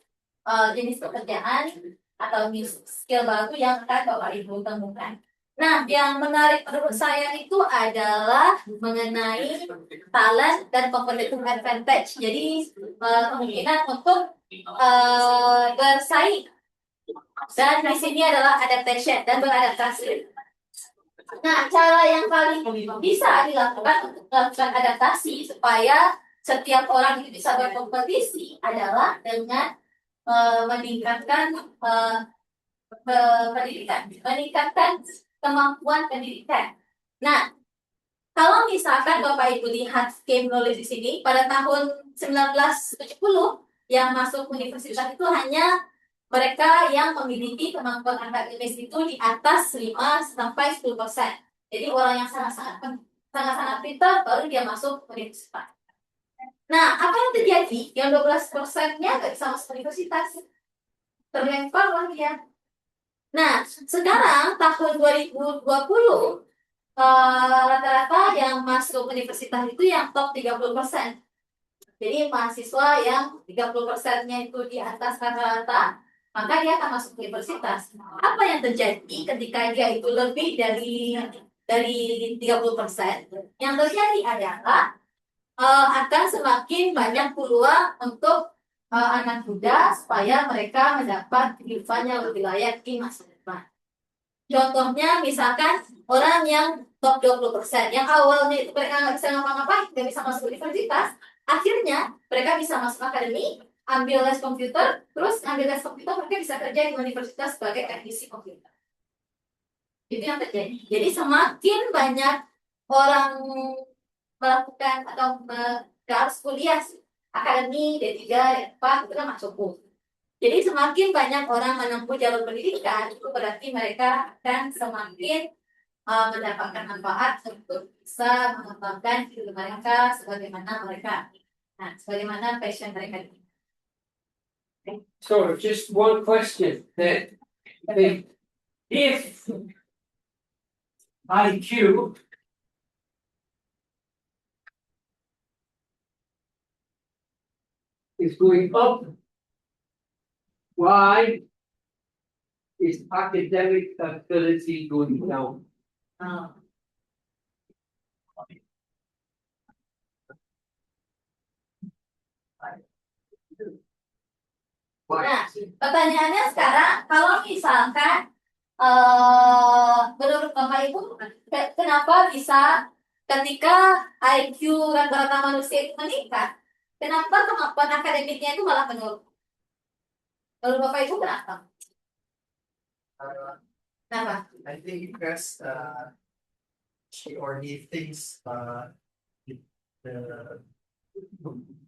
jenis pekerjaan atau skill baru yang akan Bapak Ibu temukan. Nah, yang menarik menurut saya itu adalah mengenai talent dan competitive advantage. Jadi kemungkinan untuk bersaing. Dan di sini adalah adaptation dan beradaptasi. Nah, cara yang paling bisa dilakukan untuk melakukan adaptasi supaya setiap orang itu bisa berkompetisi adalah dengan meningkatkan pendidikan, meningkatkan kemampuan pendidikan. Nah, kalau misalkan Bapak Ibu lihat game knowledge di sini, pada tahun 1970 yang masuk universitas itu hanya mereka yang memiliki kemampuan akademis itu di atas 5-10%. Jadi orang yang sangat-sangat pintar baru dia masuk universitas. Nah, apa yang terjadi? Yang 12%-nya nggak bisa masuk universitas. Terlempar lah dia. Nah, sekarang tahun 2020 rata-rata yang masuk universitas itu yang top 30%. Jadi mahasiswa yang 30%-nya itu di atas rata-rata, maka dia akan masuk universitas. Apa yang terjadi ketika dia itu lebih dari 30%? Yang terjadi adalah akan semakin banyak peluang untuk anak muda supaya mereka mendapat kehidupan yang lebih layak di masa depan. Contohnya misalkan orang yang top 20%, yang awalnya itu mereka nggak bisa ngapa-ngapain, nggak bisa masuk universitas, akhirnya mereka bisa masuk akademi, ambil les komputer, terus ambil les komputer mereka bisa kerja di universitas sebagai teknisi komputer. Itu yang terjadi. Jadi semakin banyak orang melakukan atau harus kuliah akademi D3, D4 itu kan masuk. Jadi semakin banyak orang menempuh jalur pendidikan, itu berarti mereka akan semakin mendapatkan manfaat untuk bisa mengembangkan hidup mereka sebagaimana mereka, sebagaimana passion mereka. So just one question that if IQ is going up, why is academic ability going down? Oh. Nah, pertanyaannya sekarang, kalau misalkan menurut Bapak Ibu, kenapa bisa ketika IQ rata-rata manusia itu meningkat, kenapa kemampuan akademiknya itu malah menurun? Menurut Bapak Ibu kenapa? Kenapa? I think because she already thinks the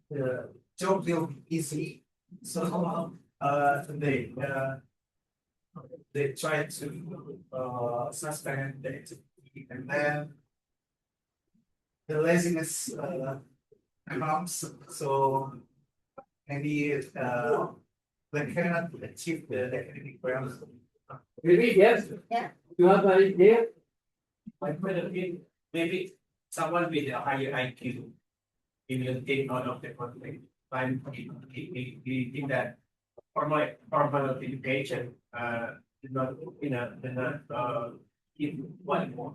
the job will be easy, so they try to suspend the activity, and then the laziness comes. So maybe they cannot achieve the academic goals. Maybe, yes. Yeah. You have an idea? Maybe someone with a higher IQ, he will take note of the conflict. But he think that formal education is not give one more.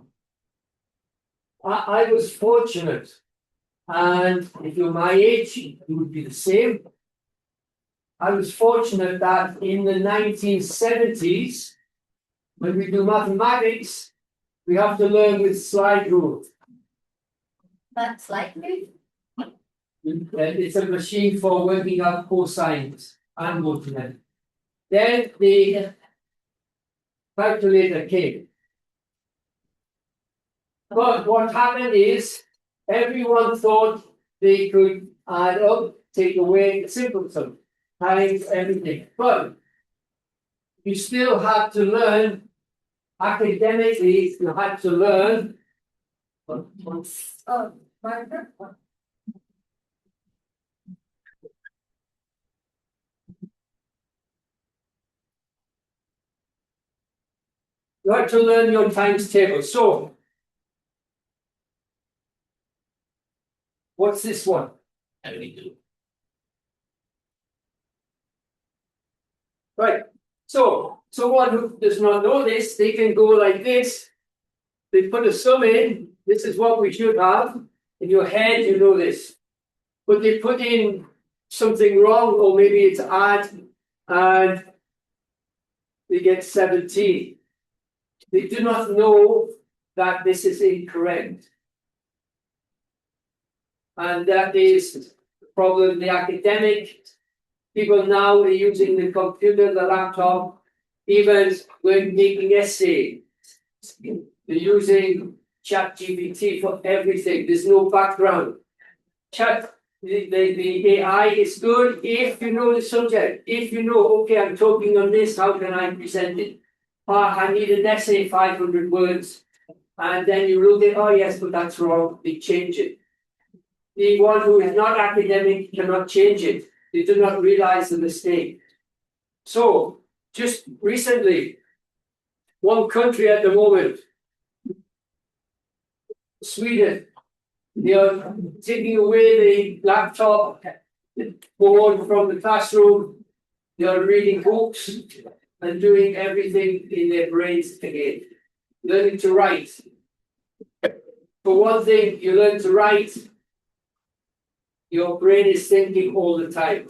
I was fortunate, and if you're my age, you would be the same. I was fortunate that in the 1970s, when we do mathematics, we have to learn with slide rule. That's likely. It's a machine for working out cosines and multiplication. Then the calculator came. But what happened is everyone thought they could add up, take away, simple sum, times everything. But you still have to learn academically, you had to learn. Oh, Martha? You had to learn your times table. So, what's this one? Right. So, someone who does not know this, they can go like this. They put a sum in. This is what we should have. In your head, you know this. But they put in something wrong, or maybe it's add, and they get 17. They do not know that this is incorrect. And that is the problem. The academic people now are using the computer, the laptop, even when making essays. They're using ChatGPT for everything. There's no background. The AI is good if you know the subject. If you know, okay, I'm talking on this, how can I present it? I need an essay, 500 words. And then you look at, oh yes, but that's wrong. They change it. The one who is not academic cannot change it. They do not realize the mistake. So, just recently, one country at the moment, Sweden, they are taking away the laptop board from the classroom. They are reading books and doing everything in their brains again. Learning to write. For one thing, you learn to write. Your brain is thinking all the time.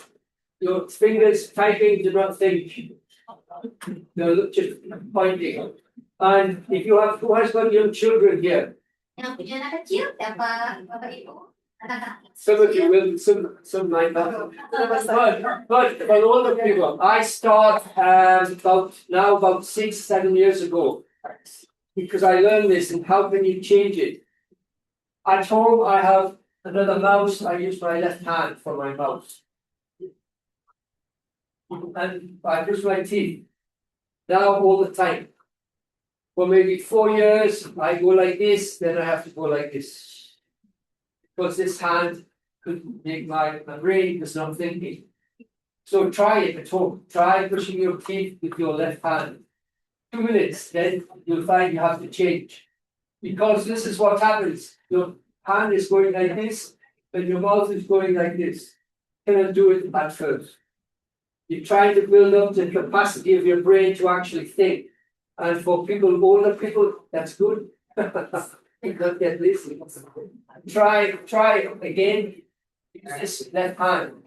Your fingers typing do not think. They're just pointing. And if you have, who has got young children here? Yang punya anak kecil, Bapak Ibu? Some of you will, some might not. But for all the people, I start about 6-7 years ago, because I learned this and how can you change it? At home, I have another mouse. I use my left hand for my mouse, and I brush my teeth now all the time. For maybe 4 years, I go like this, then I have to go like this. Because this hand could make my brain is not thinking. So try it at home. Try brushing your teeth with your left hand. 2 minutes, then you'll find you have to change. Because this is what happens. Your hand is going like this, and your mouth is going like this. You cannot do it at first. You're trying to build up the capacity of your brain to actually think. And for people, older people, that's good. Look at this. Try again. Use this left hand.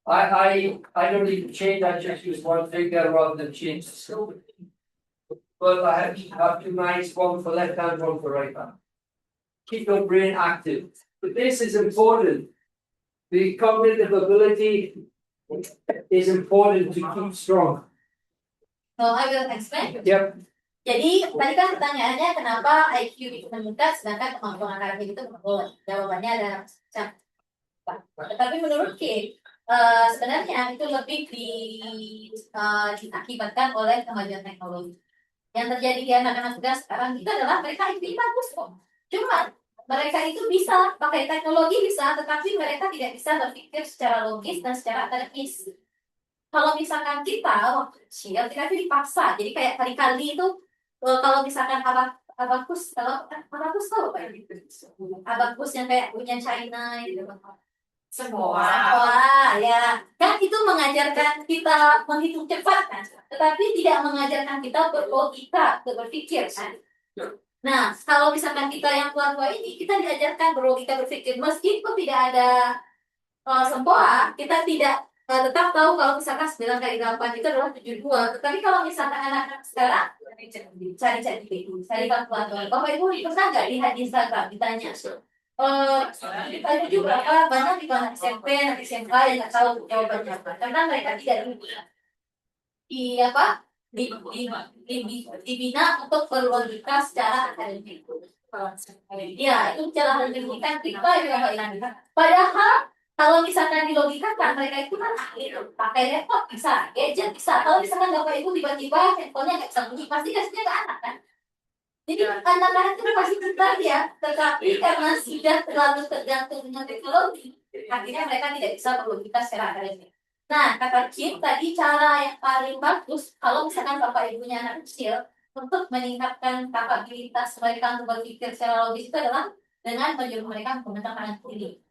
I don't even change, I just use one finger rather than change the skill. But I have two minds, one for left hand, one for right hand. Keep your brain active. But this is important. The cognitive ability is important to keep strong. So I will explain. Yep. Jadi tadi kan pertanyaannya kenapa IQ itu meningkat sedangkan kemampuan akademik itu menurun. Jawabannya adalah tetapi menurut Kim, sebenarnya itu lebih diakibatkan oleh kemajuan teknologi. Yang terjadi di anak-anak muda sekarang itu adalah mereka IQ bagus kok. Cuma mereka itu bisa pakai teknologi bisa, tetapi mereka tidak bisa berpikir secara logis dan secara akademis. Kalau misalkan kita waktu kecil, kita itu dipaksa. Jadi kayak kali-kali itu kalau misalkan abakus tahu apa ya? Abakus yang kayak punya China gitu. Semua ya. Kan itu mengajarkan kita menghitung cepat kan. Tetapi tidak mengajarkan kita berlogika, berpikir kan. Nah, kalau misalkan kita yang tua-tua ini, kita diajarkan berlogika berpikir. Meskipun tidak ada sempoa, kita tidak tetap tahu kalau misalkan 9 kali 8 itu adalah 72. Tetapi kalau misalkan anak-anak sekarang cari kalkulator. Bapak Ibu pernah nggak lihat di Instagram ditanya kita itu berapa banyak di anak SMP, anak SMK yang nggak tahu jawabannya apa karena mereka tidak dibina untuk berlogika secara akademik. Ya, itu cara menunjukkan kita juga nggak. Padahal kalau misalkan di logika kan mereka itu kan pakai laptop bisa, gadget bisa. Kalau misalkan Bapak Ibu tiba-tiba handphonenya nggak bisa bunyi, pasti kasihnya ke anak kan. Jadi anak-anak itu pasti pintar ya, tetapi karena sudah terlalu tergantung dengan teknologi, akhirnya mereka tidak bisa berlogika secara akademik. Nah, kata Kim tadi cara yang paling bagus kalau misalkan Bapak Ibunya anak kecil untuk meningkatkan kapabilitas mereka untuk berpikir secara logis itu adalah dengan menyuruh mereka menggunakan tangan kiri.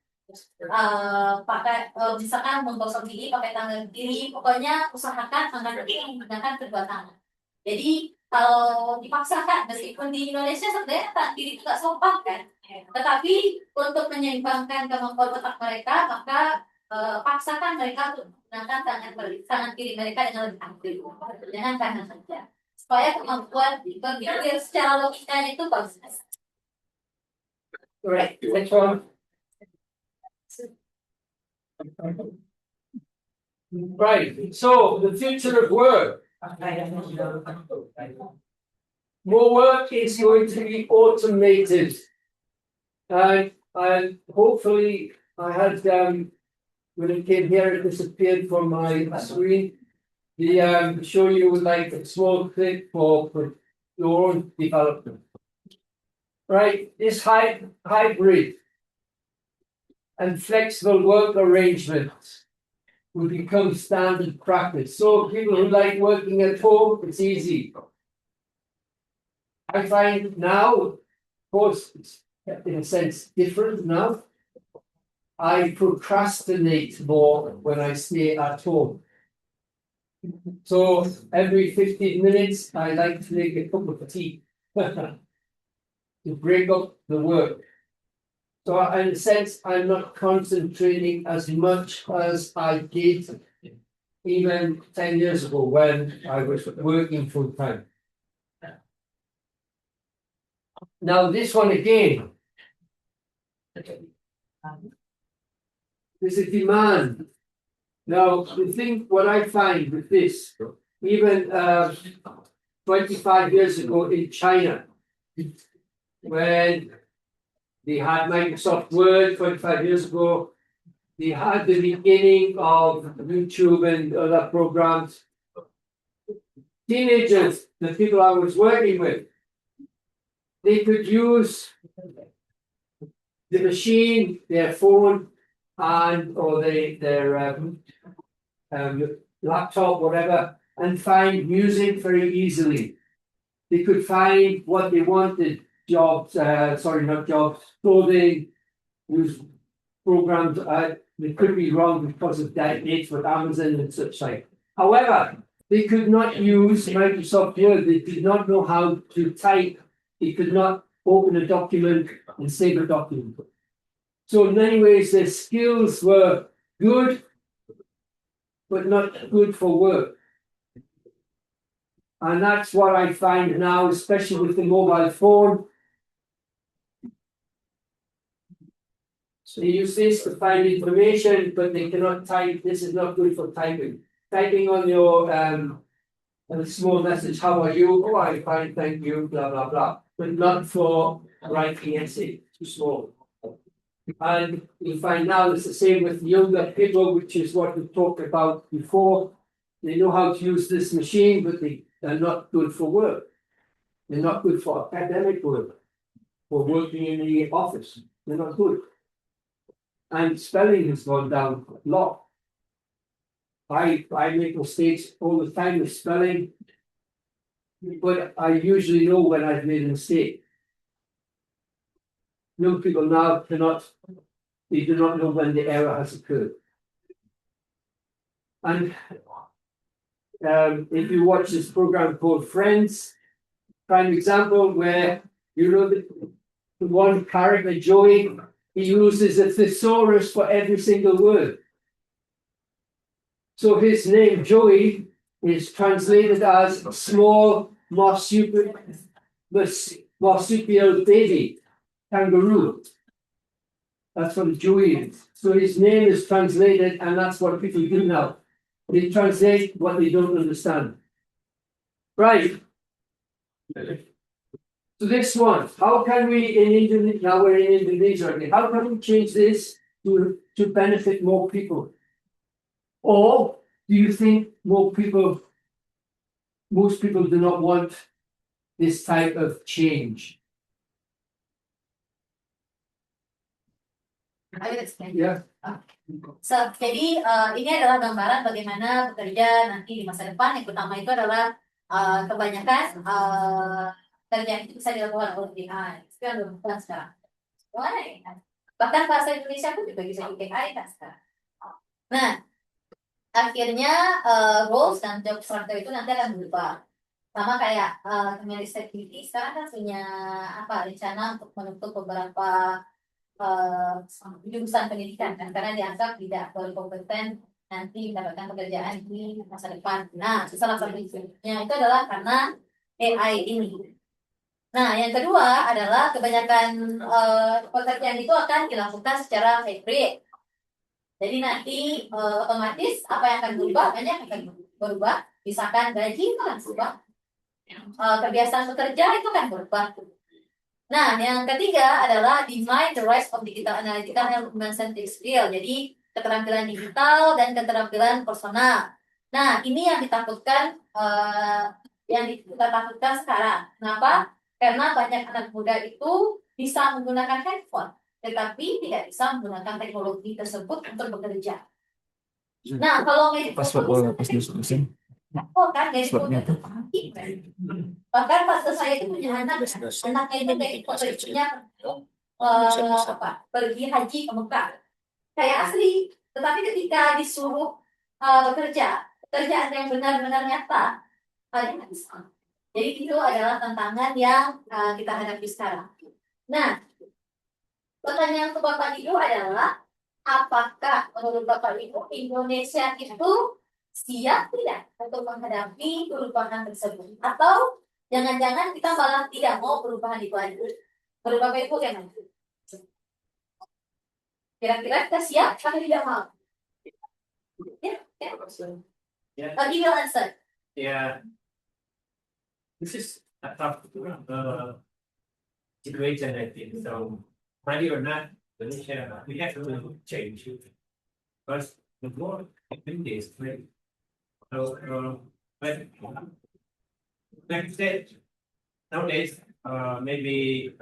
Pakai misalkan menggosok gigi pakai tangan kiri, pokoknya usahakan tangan kiri menggunakan kedua tangan. Jadi kalau dipaksakan, meskipun di Indonesia sebenarnya tangan kiri itu nggak sopan kan, tetapi untuk menyeimbangkan kemampuan otak mereka, maka paksakan mereka untuk menggunakan tangan kiri mereka dengan lebih aktif, dengan kanan saja, supaya kemampuan berpikir secara logikanya itu bagus. Right. Next one. Right. So the future of work. More work is going to be automated. And hopefully I had when it came here it disappeared from my screen. The show you like a small clip for your own development. Right, this hybrid and flexible work arrangements will become standard practice. So people who like working at home, it's easy. I find now, of course, it's in a sense different now. I procrastinate more when I stay at home. So every 15 minutes, I like to make a cup of tea to break up the work. So in a sense, I'm not concentrating as much as I did even 10 years ago when I was working full time. Now this one again. There's a demand. Now the thing, what I find with this, even 25 years ago in China, when they had Microsoft Word 25 years ago, they had the beginning of YouTube and other programs. Teenagers, the people I was working with, they could use the machine, their phone, and or their laptop, whatever, and find music very easily. They could find what they wanted. Clothing, use programs. They could be wrong because of dates with Amazon and such like. However, they could not use Microsoft Word. They did not know how to type. They could not open a document and save a document. So in many ways, their skills were good, but not good for work. And that's what I find now, especially with the mobile phone. So they use this to find information, but they cannot type. This is not good for typing. Typing on your a small message, how are you? Oh, I'm fine, thank you, blah, blah, blah. But not for writing essay, too small. And you find now it's the same with younger people, which is what we talked about before. They know how to use this machine, but they're not good for work. They're not good for academic work, for working in the office. They're not good. And spelling has gone down a lot. I make mistakes all the time with spelling, but I usually know when I've made a mistake. Young people now they do not know when the error has occurred. And if you watch this program called Friends, prime example where you know the one character, Joey, he uses a thesaurus for every single word. So his name, Joey, is translated as small marsupial baby, kangaroo. That's what Joey is. So his name is translated, and that's what people do now. They translate what they don't understand. Right. So this one, how can we in Indonesia, now we're in Indonesia again, how can we change this to benefit more people? Or do you think most people do not want this type of change? I will explain. Yeah. So, jadi ini adalah gambaran bagaimana bekerja nanti di masa depan. Yang pertama itu adalah kebanyakan kerjaan itu bisa dilakukan oleh AI. Itu yang dilakukan sekarang. Bahkan bahasa Indonesia pun juga bisa pakai AI kan sekarang. Nah, akhirnya roles dan job structure itu nanti akan berubah. Sama kayak Kemenristek Dikti sekarang kan punya rencana untuk menutup beberapa jurusan pendidikan kan, karena dianggap tidak berkompeten nanti mendapatkan pekerjaan di masa depan. Nah, salah satu isunya itu adalah karena AI ini. Nah, yang kedua adalah kebanyakan pekerjaan itu akan dilakukan secara hybrid. Jadi nanti otomatis apa yang akan berubah, banyak akan berubah. Misalkan gaji itu akan berubah, kebiasaan bekerja itu akan berubah. Nah, yang ketiga adalah define the rest of digital analytical and human-centric skill. Jadi keterampilan digital dan keterampilan personal. Nah, ini yang ditakutkan, kita takutkan sekarang. Kenapa? Karena banyak anak muda itu bisa menggunakan handphone, tetapi tidak bisa menggunakan teknologi tersebut untuk bekerja. Nah, kalau kan bahkan pas saya itu punya anaknya itu kayak fotonya pergi haji ke Mekah kayak asli, tetapi ketika disuruh bekerja pekerjaan yang benar-benar nyata nggak bisa. Jadi itu adalah tantangan yang kita hadapi sekarang. Nah, pertanyaan ke Bapak Ibu adalah apakah menurut Bapak Ibu Indonesia itu siap tidak untuk menghadapi perubahan tersebut, atau jangan-jangan kita malah tidak mau perubahan itu ada? Menurut Bapak Ibu gimana? Kira-kira kita siap atau tidak mau? Yeah. You will answer. Yeah. This is a tough situation, I think. So, ready or not, Indonesia, we have to change. Because the more days, right? So, but like I said, nowadays, maybe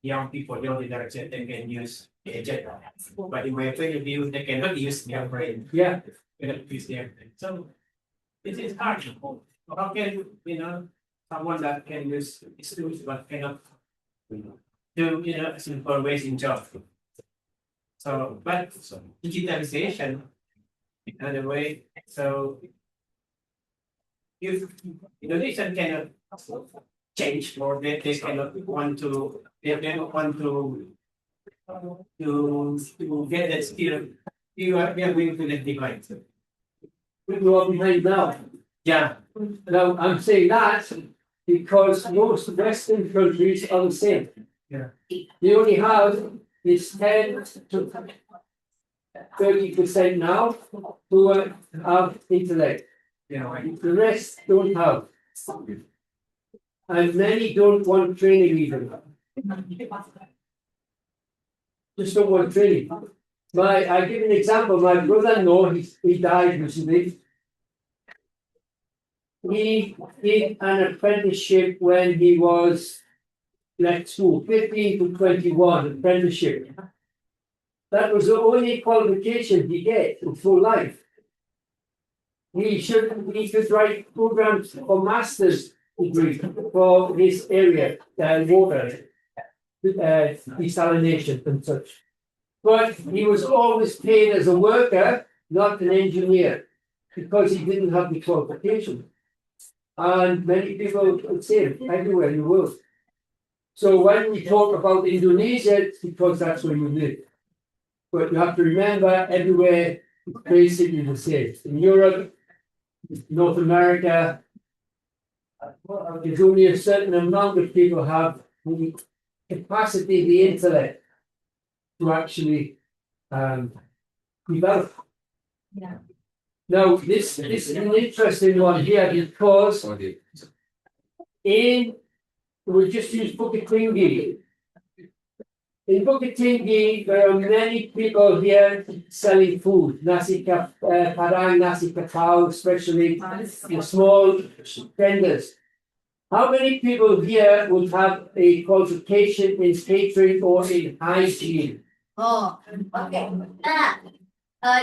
young people don't interact, they can use the agent. But in my point of view, they cannot use their brain. Yeah. They cannot use their brain. So it is hard. How can someone that can use these tools but cannot do simple ways in job? So, but digitalization, another way. So if Indonesia cannot change, or they cannot want to, they don't want to get that skill, we are going to let behind. You are behind now. Yeah, Now, I'm saying that because most Western countries are the same. Yeah. They only have this 10 to 30% now who have intellect. yeah. The rest don't have. And many don't want training even. Just don't want training. I give an example. My brother-in-law, he died recently. He did an apprenticeship when he was left school, 15 to 21, apprenticeship. That was the only qualification he get in full life. He could write programs for master's degree for his area, water, desalination and such. But he was always paid as a worker, not an engineer, because he didn't have the qualification. And many people would say it everywhere in the world. So when we talk about Indonesia, it's because that's where you live. But you have to remember everywhere it's basically the same. In Europe, North America, there's only a certain amount of people have the capacity, the intellect to actually develop. Yeah. Now, this is an interesting one here because we just use Bukit Tinggi. In Bukit Tinggi, there are many people here selling food, padang, nasi kapau, especially the small vendors. How many people here would have a qualification in catering or in hygiene? Oh, oke. Nah,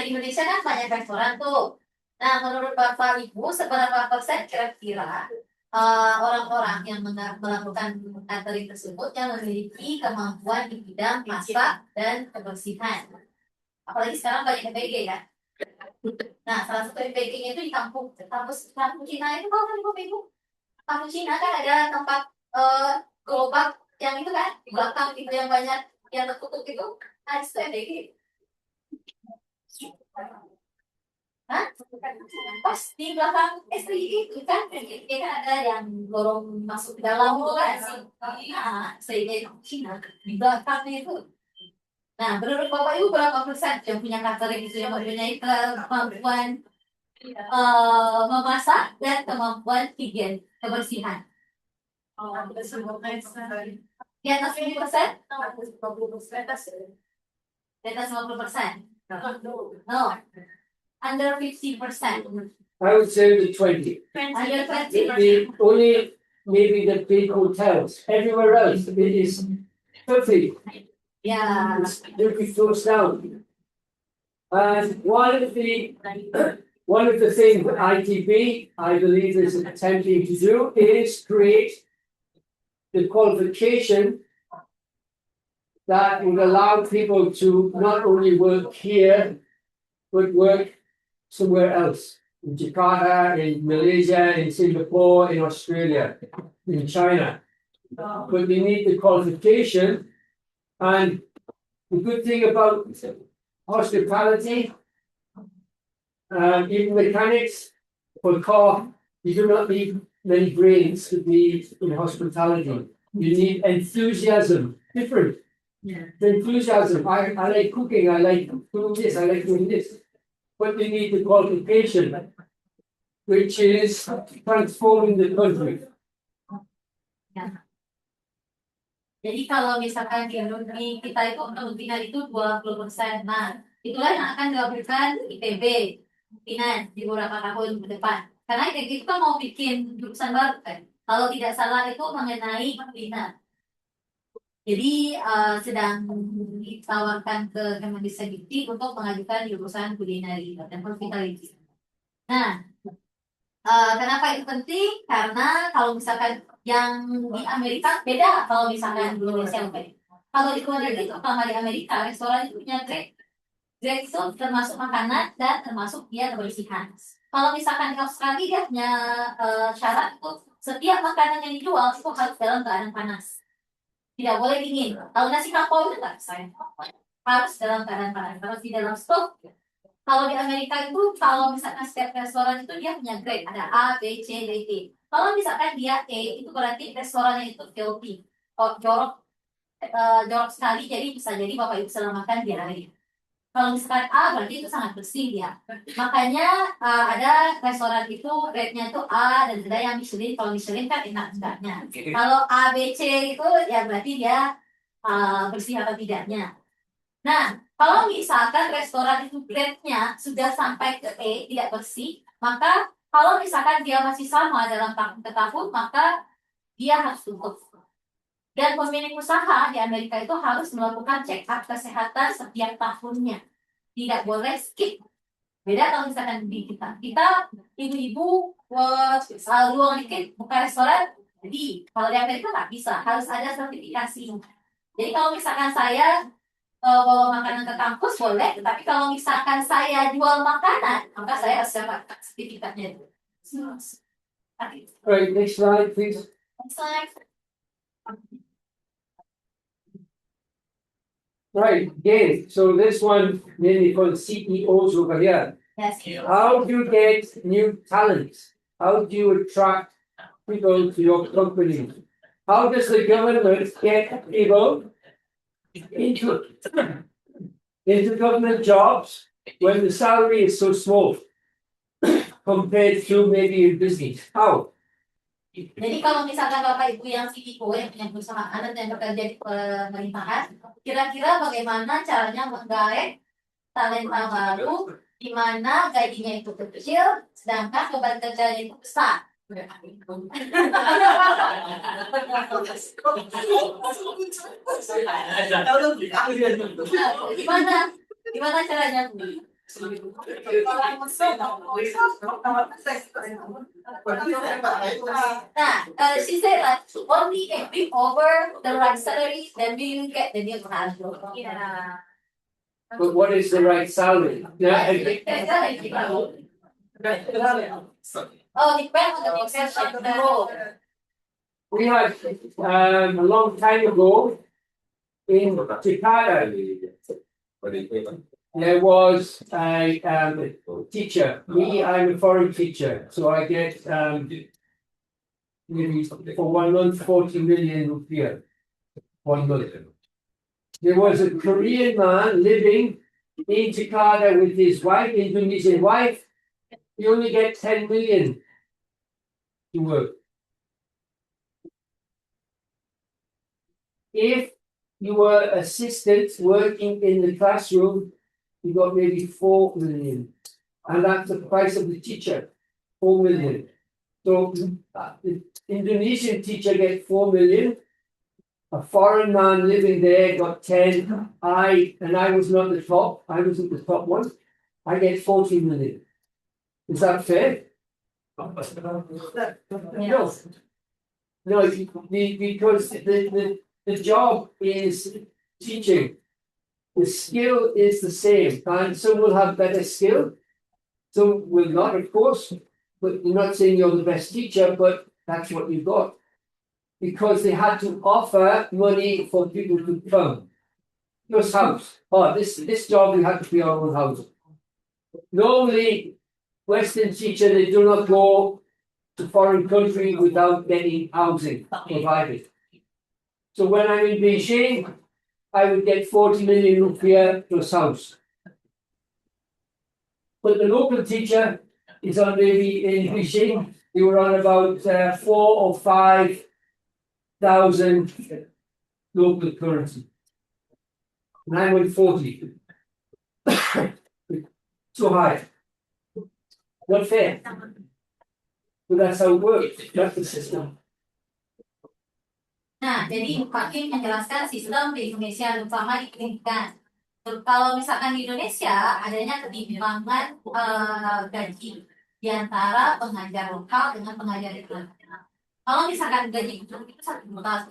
di Indonesia kan banyak restoran tuh. Nah, menurut Bapak Ibu, seberapa persen kira-kira orang-orang yang melakukan catering tersebut yang memiliki kemampuan di bidang masak dan kebersihan? Apalagi sekarang banyak MPG ya. Nah, salah satu MPG-nya itu di kampung Cina itu, kalau kan Bapak Ibu? Kampung Cina kan ada tempat gerobak yang itu kan di belakang itu yang banyak yang tertutup itu. Nah, itu MPG. Hah? Pas di belakang STI itu kan ada yang lorong masuk ke dalam itu kan sehingga Cina di belakangnya itu. Nah, menurut Bapak Ibu berapa persen yang punya catering itu yang mempunyai kemampuan memasak dan kemampuan higien kebersihan? Di atas 10%? Di atas 50%? No. Under 50%. I would say the 20. Under 20%. The only maybe the big hotels. Everywhere else it is 50. Yeah. It's 50 close down. And one of the things that ITB, I believe, is attempting to do is create the qualification that would allow people to not only work here, but work somewhere else. In Jakarta, in Malaysia, in Singapore, in Australia, in China. But they need the qualification. And the good thing about hospitality, even mechanics for a car, you do not need many brains to be in hospitality. You need enthusiasm, different. Yeah. The enthusiasm. I like cooking, I like doing this, I like doing this. But you need the qualification, which is transforming the country. Jadi kalau misalkan di kita itu kemungkinan itu 20%. Nah, itulah yang akan dilakukan ITB kemungkinan di beberapa tahun ke depan. Karena ITB itu kan mau bikin jurusan baru kan. Kalau tidak salah itu mengenai kuliner. Jadi sedang ditawarkan ke Kemendikbud untuk mengajukan jurusan kulineri dan hospitality. Nah, kenapa itu penting? Karena kalau misalkan yang di Amerika beda kalau misalkan di Indonesia. Kalau di luar negeri itu kalau di Amerika restoran itu punya grade. Grade itu termasuk makanan dan termasuk dia kebersihan. Kalau misalkan di Australia dia punya syarat itu setiap makanan yang dijual itu harus dalam keadaan panas. Tidak boleh dingin. Kalau nasi kapau itu nggak bisa. Harus dalam keadaan panas. Kalau di dalam stok, kalau di Amerika itu, kalau misalkan setiap restoran itu dia punya grade. Ada A, B, C, D, E. Kalau misalkan dia E, itu berarti restorannya itu filthy. Oh, jorok sekali, jadi bisa jadi Bapak Ibu sedang makan di hari. Kalau misalkan A, berarti itu sangat bersih ya. Makanya ada restoran itu rate-nya itu A, dan ada yang Michelin. Kalau Michelin kan enak enggaknya. Kalau A, B, C itu ya berarti dia bersih atau tidaknya. Nah, kalau misalkan restoran itu grade-nya sudah sampai ke E, tidak bersih, maka kalau misalkan dia masih sama dalam tahun ke tahun, maka dia harus tutup. Dan pemilik usaha di Amerika itu harus melakukan check up kesehatan setiap tahunnya. Tidak boleh skip. Beda kalau misalkan di kita ibu-ibu luang dikit buka restoran, jadi kalau di Amerika nggak bisa, harus ada sertifikasi. Jadi kalau misalkan saya bawa makanan ke kampus boleh, tapi kalau misalkan saya jual makanan, maka saya harus dapat sertifikatnya. Right, next slide, please. Next slide. Right, again, so this one mainly for the CEOs over here. Yes. How do you get new talents? How do you attract people to your company? How does the government get people into government jobs when the salary is so small compared to maybe in business? How? Jadi kalau misalkan Bapak Ibu yang CEO yang punya perusahaan dan yang bekerja di pemerintahan, kira-kira bagaimana caranya menggait talenta baru di mana gajinya itu kecil, sedangkan beban kerjanya itu besar. Gimana? Gimana caranya? She said like only if we over the right salary, then we will get the new talent. Yeah. But what is the right salary? Yeah, Oh, depends on the profession of the role. we had a long time ago in Jakarta, there was a teacher. Me, I'm a foreign teacher, so I get maybe for 1 month 40 million rupiah. 1 month. There was a Korean man living in Jakarta with his wife, Indonesian wife. You only get 10 million to work. If you were assistants working in the classroom, you got maybe 4 million. And that's the price of the teacher, 4 million. So the Indonesian teacher gets 4 million. A foreign man living there got 10. I was not the top. I wasn't the top one. I get 40 million. Is that fair? No. No, because the job is teaching. The skill is the same, and some will have better skill, some will not, of course. But you're not saying you're the best teacher, but that's what you've got. Because they had to offer money for people to come. Your house. Oh, this job we have to be our own house. Normally, Western teacher, they do not go to foreign country without getting housing provided. So when I'm in Beijing, I would get 40 million rupiah plus house. But the local teacher is on maybe in Beijing, they were on about 4 or 5,000 local currency. And I'm on 40. So high. Not fair. But that's how it works. That's the system. Nah, jadi Pak Kim menjelaskan sistem di Indonesia terutama di pendidikan. Kalau misalkan di Indonesia adanya ketimpangan gaji di antara pengajar lokal dengan pengajar internasional. Kalau misalkan gaji itu 1 juta,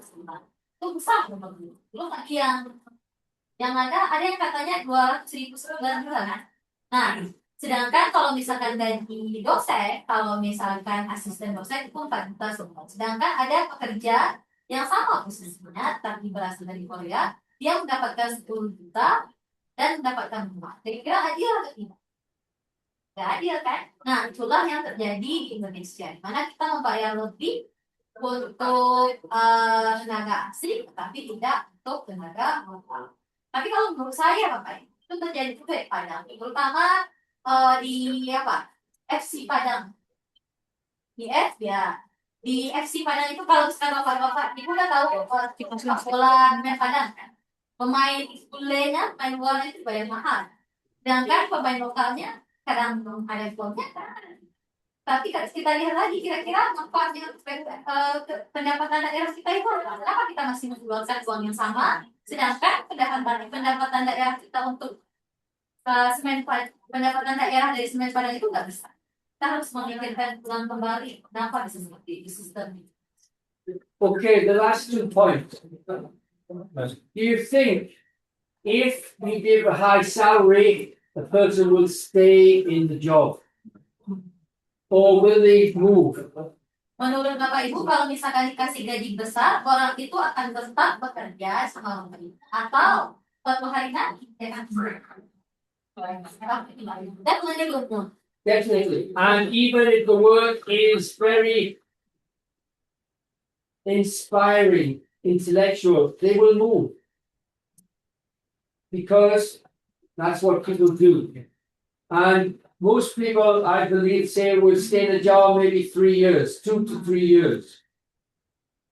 itu besar belum lagi yang ada yang katanya 200.000 sebulan juga kan. Nah, Sedangkan kalau misalkan gaji dosen, kalau misalkan asisten dosen itu 4 juta semua. Sedangkan ada pekerja yang sama posisinya, tapi berasal dari Korea, dia mendapatkan 10 juta dan mendapatkan rumah. Kira-kira adil atau tidak? Nggak adil kan? Nah, itulah yang terjadi di Indonesia. Di mana kita membayar lebih untuk tenaga asing, tapi tidak untuk tenaga lokal. Tapi kalau menurut saya, Bapak, itu terjadi juga di Padang. Terutama di apa? FC Padang. Di F ya. Di FC Padang itu kalau misalkan Bapak-Bapak, ibu udah tahu sepak bola main Padang kan? Pemain kulenya, main bolanya itu bayar mahal. Sedangkan pemain lokalnya kadang ada klubnya kan. Tapi kalau kita lihat lagi kira-kira manfaatnya pendapatan daerah kita itu apa? Kenapa kita masih mengeluarkan uang yang sama, sedangkan pendapatan daerah kita untuk pendapatan daerah dari semen padang itu nggak besar. Kita harus memikirkan ulang kembali kenapa bisa seperti di sistem ini. Okay, the last 2 points. Do you think if we give a high salary, the person will stay in the job? Or will they move? Menurut Bapak Ibu, kalau misalkan dikasih gaji besar, orang itu akan tetap bekerja sama pemerintah atau suatu hari nanti dia akan Definitely. And even if the work is very inspiring, intellectual, they will move. Because that's what people do. And most people, I believe, say will stay in a job maybe 3 years, 2 to 3 years.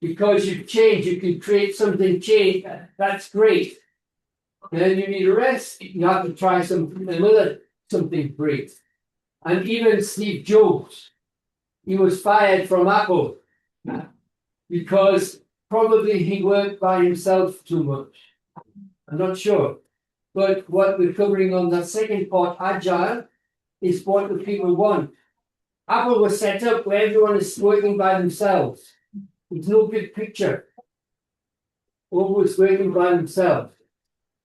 Because you change, you can create something change, that's great. Then you need a rest, you have to try something great. And even Steve Jobs, he was fired from Apple because probably he worked by himself too much. I'm not sure. But what we're covering on the second part, agile, is what the people want. Apple was set up where everyone is working by themselves. It's no big picture. Always working by themselves.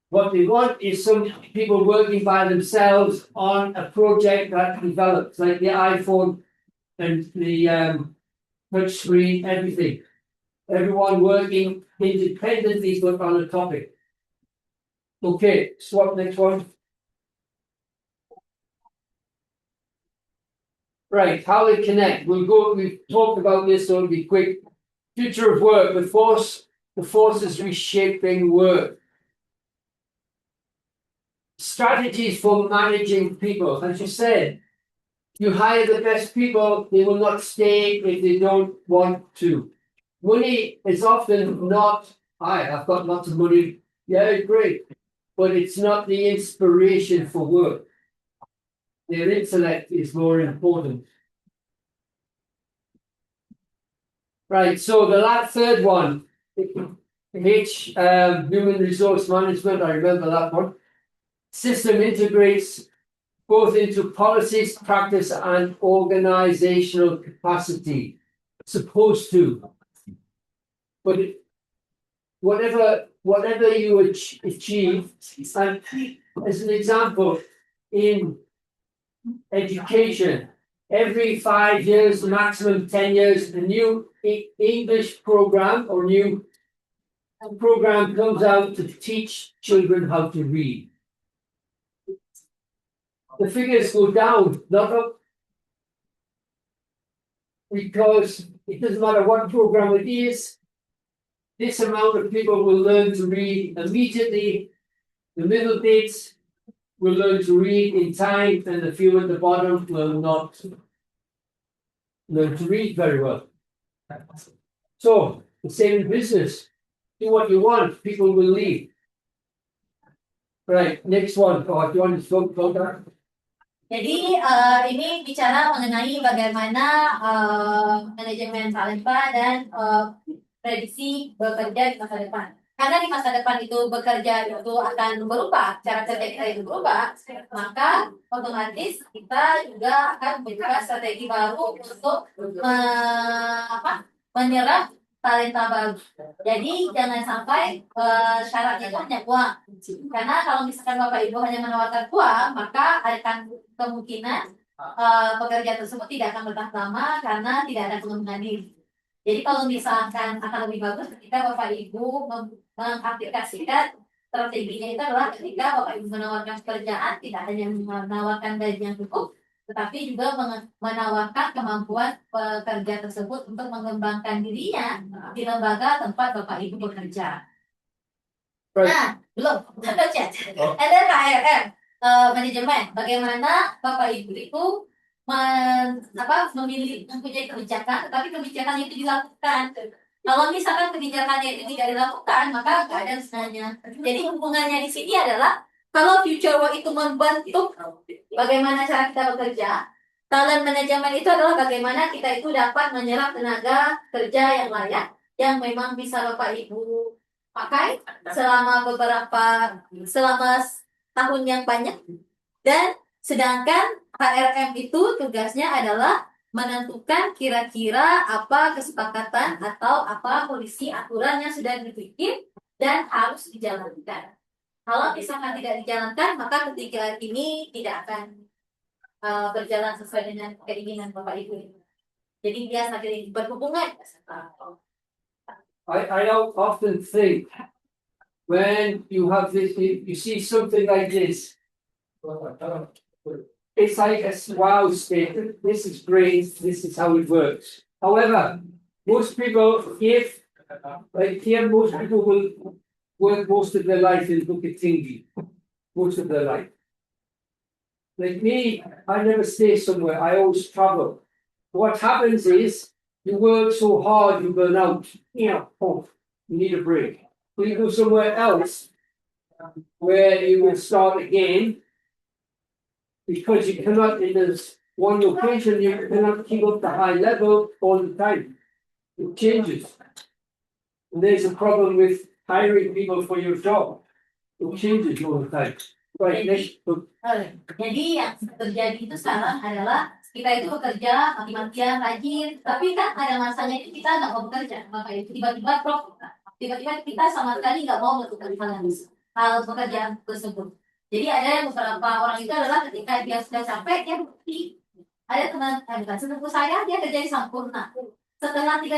What they want is some people working by themselves on a project that develops, like the iPhone and the touch screen, everything. Everyone working independently but on a topic. Okay, swap next one. Right, how they connect. We've talked about this, so it'll be quick. Future of work, the force is reshaping work. Strategies for managing people. As you said, you hire the best people, they will not stay if they don't want to. Money is often not, I've got lots of money. Yeah, great. But it's not the inspiration for work. Their intellect is more important. Right, so the third one, human resource management, I remember that one. System integrates both into policies, practice, and organizational capacity. Supposed to. But whatever you achieve, and as an example, in education, every 5 years, maximum 10 years, a new English program or new program comes out to teach children how to read. The figures go down, not up. Because it doesn't matter what program it is, this amount of people will learn to read immediately. The middle bits will learn to read in time, and the few at the bottom will not learn to read very well. So, the same in business. Do what you want, people will leave. Right, next one. Oh, do you want to talk about that? Jadi ini bicara mengenai bagaimana manajemen talenta dan prediksi bekerja di masa depan. Karena di masa depan itu bekerja itu akan berubah, cara kerja kita itu berubah, maka otomatis kita juga akan membuat strategi baru untuk menyerap talenta baru. Jadi jangan sampai syaratnya itu hanya uang. Karena kalau misalkan Bapak Ibu hanya menawarkan uang, maka akan kemungkinan pekerja tersebut tidak akan bertahan lama karena tidak ada pengembangan diri. Jadi kalau misalkan akan lebih bagus ketika Bapak Ibu mengaplikasikan strateginya itu adalah ketika Bapak Ibu menawarkan pekerjaan tidak hanya menawarkan gaji yang cukup, tetapi juga menawarkan kemampuan pekerja tersebut untuk mengembangkan dirinya di lembaga tempat Bapak Ibu bekerja. Nah, belum, chat. And then KRM, manajemen. Bagaimana Bapak Ibu itu mempunyai kebijakan, tetapi kebijakan itu dilakukan. Kalau misalkan kebijakannya itu tidak dilakukan, maka nggak ada sebenarnya. Jadi hubungannya di sini adalah kalau future work itu membentuk bagaimana cara kita bekerja, talent management itu adalah bagaimana kita itu dapat menyerap tenaga kerja yang layak, yang memang bisa Bapak Ibu pakai selama tahun yang banyak. Dan sedangkan KRM itu tugasnya adalah menentukan kira-kira apa kesepakatan atau apa kondisi aturan yang sudah dibikin dan harus dijalankan. Kalau misalkan tidak dijalankan, maka ketiga ini tidak akan berjalan sesuai dengan keinginan Bapak Ibu. Jadi dia saling berhubungan. I often think when you have this, you see something like this. It's like a wow statement. This is great. This is how it works. However, most people, most people will work most of their life in Bukit Tinggi, most of their life. Like me, I never stay somewhere. I always travel. What happens is you work so hard, you burn out. You need a break. But you go somewhere else where you will start again. Because you cannot, in this one location, you cannot keep up the high level all the time. It changes. And there's a problem with hiring people for your job. It changes all the time. Right, next. Jadi yang terjadi itu sekarang adalah kita itu bekerja mati-matian rajin, tapi kan ada masanya itu kita nggak mau bekerja, maka itu tiba-tiba kita sama sekali nggak mau melakukan hal pekerjaan tersebut. Jadi ada beberapa orang itu adalah ketika dia sudah capek, dia berhenti. Ada sepupu saya, dia kerja di Sampurna. Setelah 5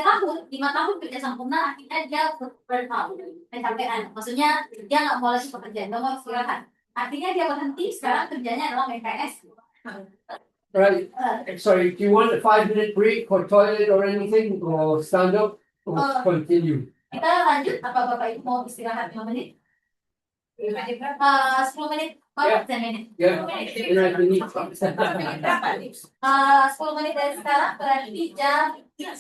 tahun kerja Sampurna, akhirnya dia burnout, kecapean. Maksudnya dia nggak mau lagi bekerja, nggak mau istirahat. Akhirnya dia berhenti, sekarang kerjanya adalah MPS. Right. Sorry, do you want a 5-minute break for toilet or anything, or stand up, or continue? Kita lanjut, apa Bapak Ibu mau istirahat 5 menit? 10 menit, 10 menit. Yeah. 10 menit dari sekarang berarti jam 10.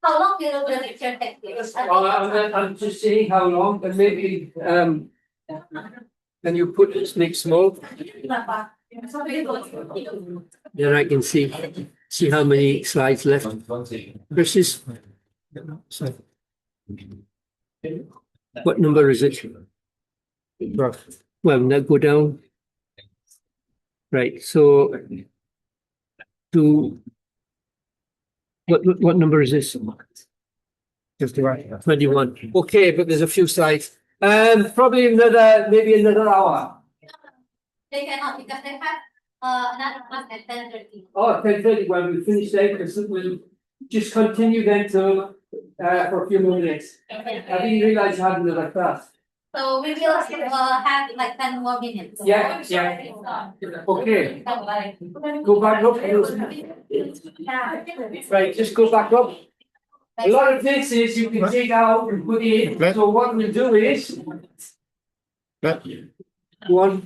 How long will the lecture take place? I'm just saying how long, and maybe can you put this next small? Then I can see how many slides left. Versus. What number is it? Well, now go down. Right. So, what number is this? 21. Okay, but there's a few slides. Probably maybe another hour. They cannot because they have another class at 10:30. Oh, 10:30 when we finish that, we'll just continue then for a few more minutes. I didn't realize you had another class. So we will have like 10 more minutes. Yeah. Okay. Go back up. Right, just go back up. A lot of this is you can take out and put in. So what we'll do is one.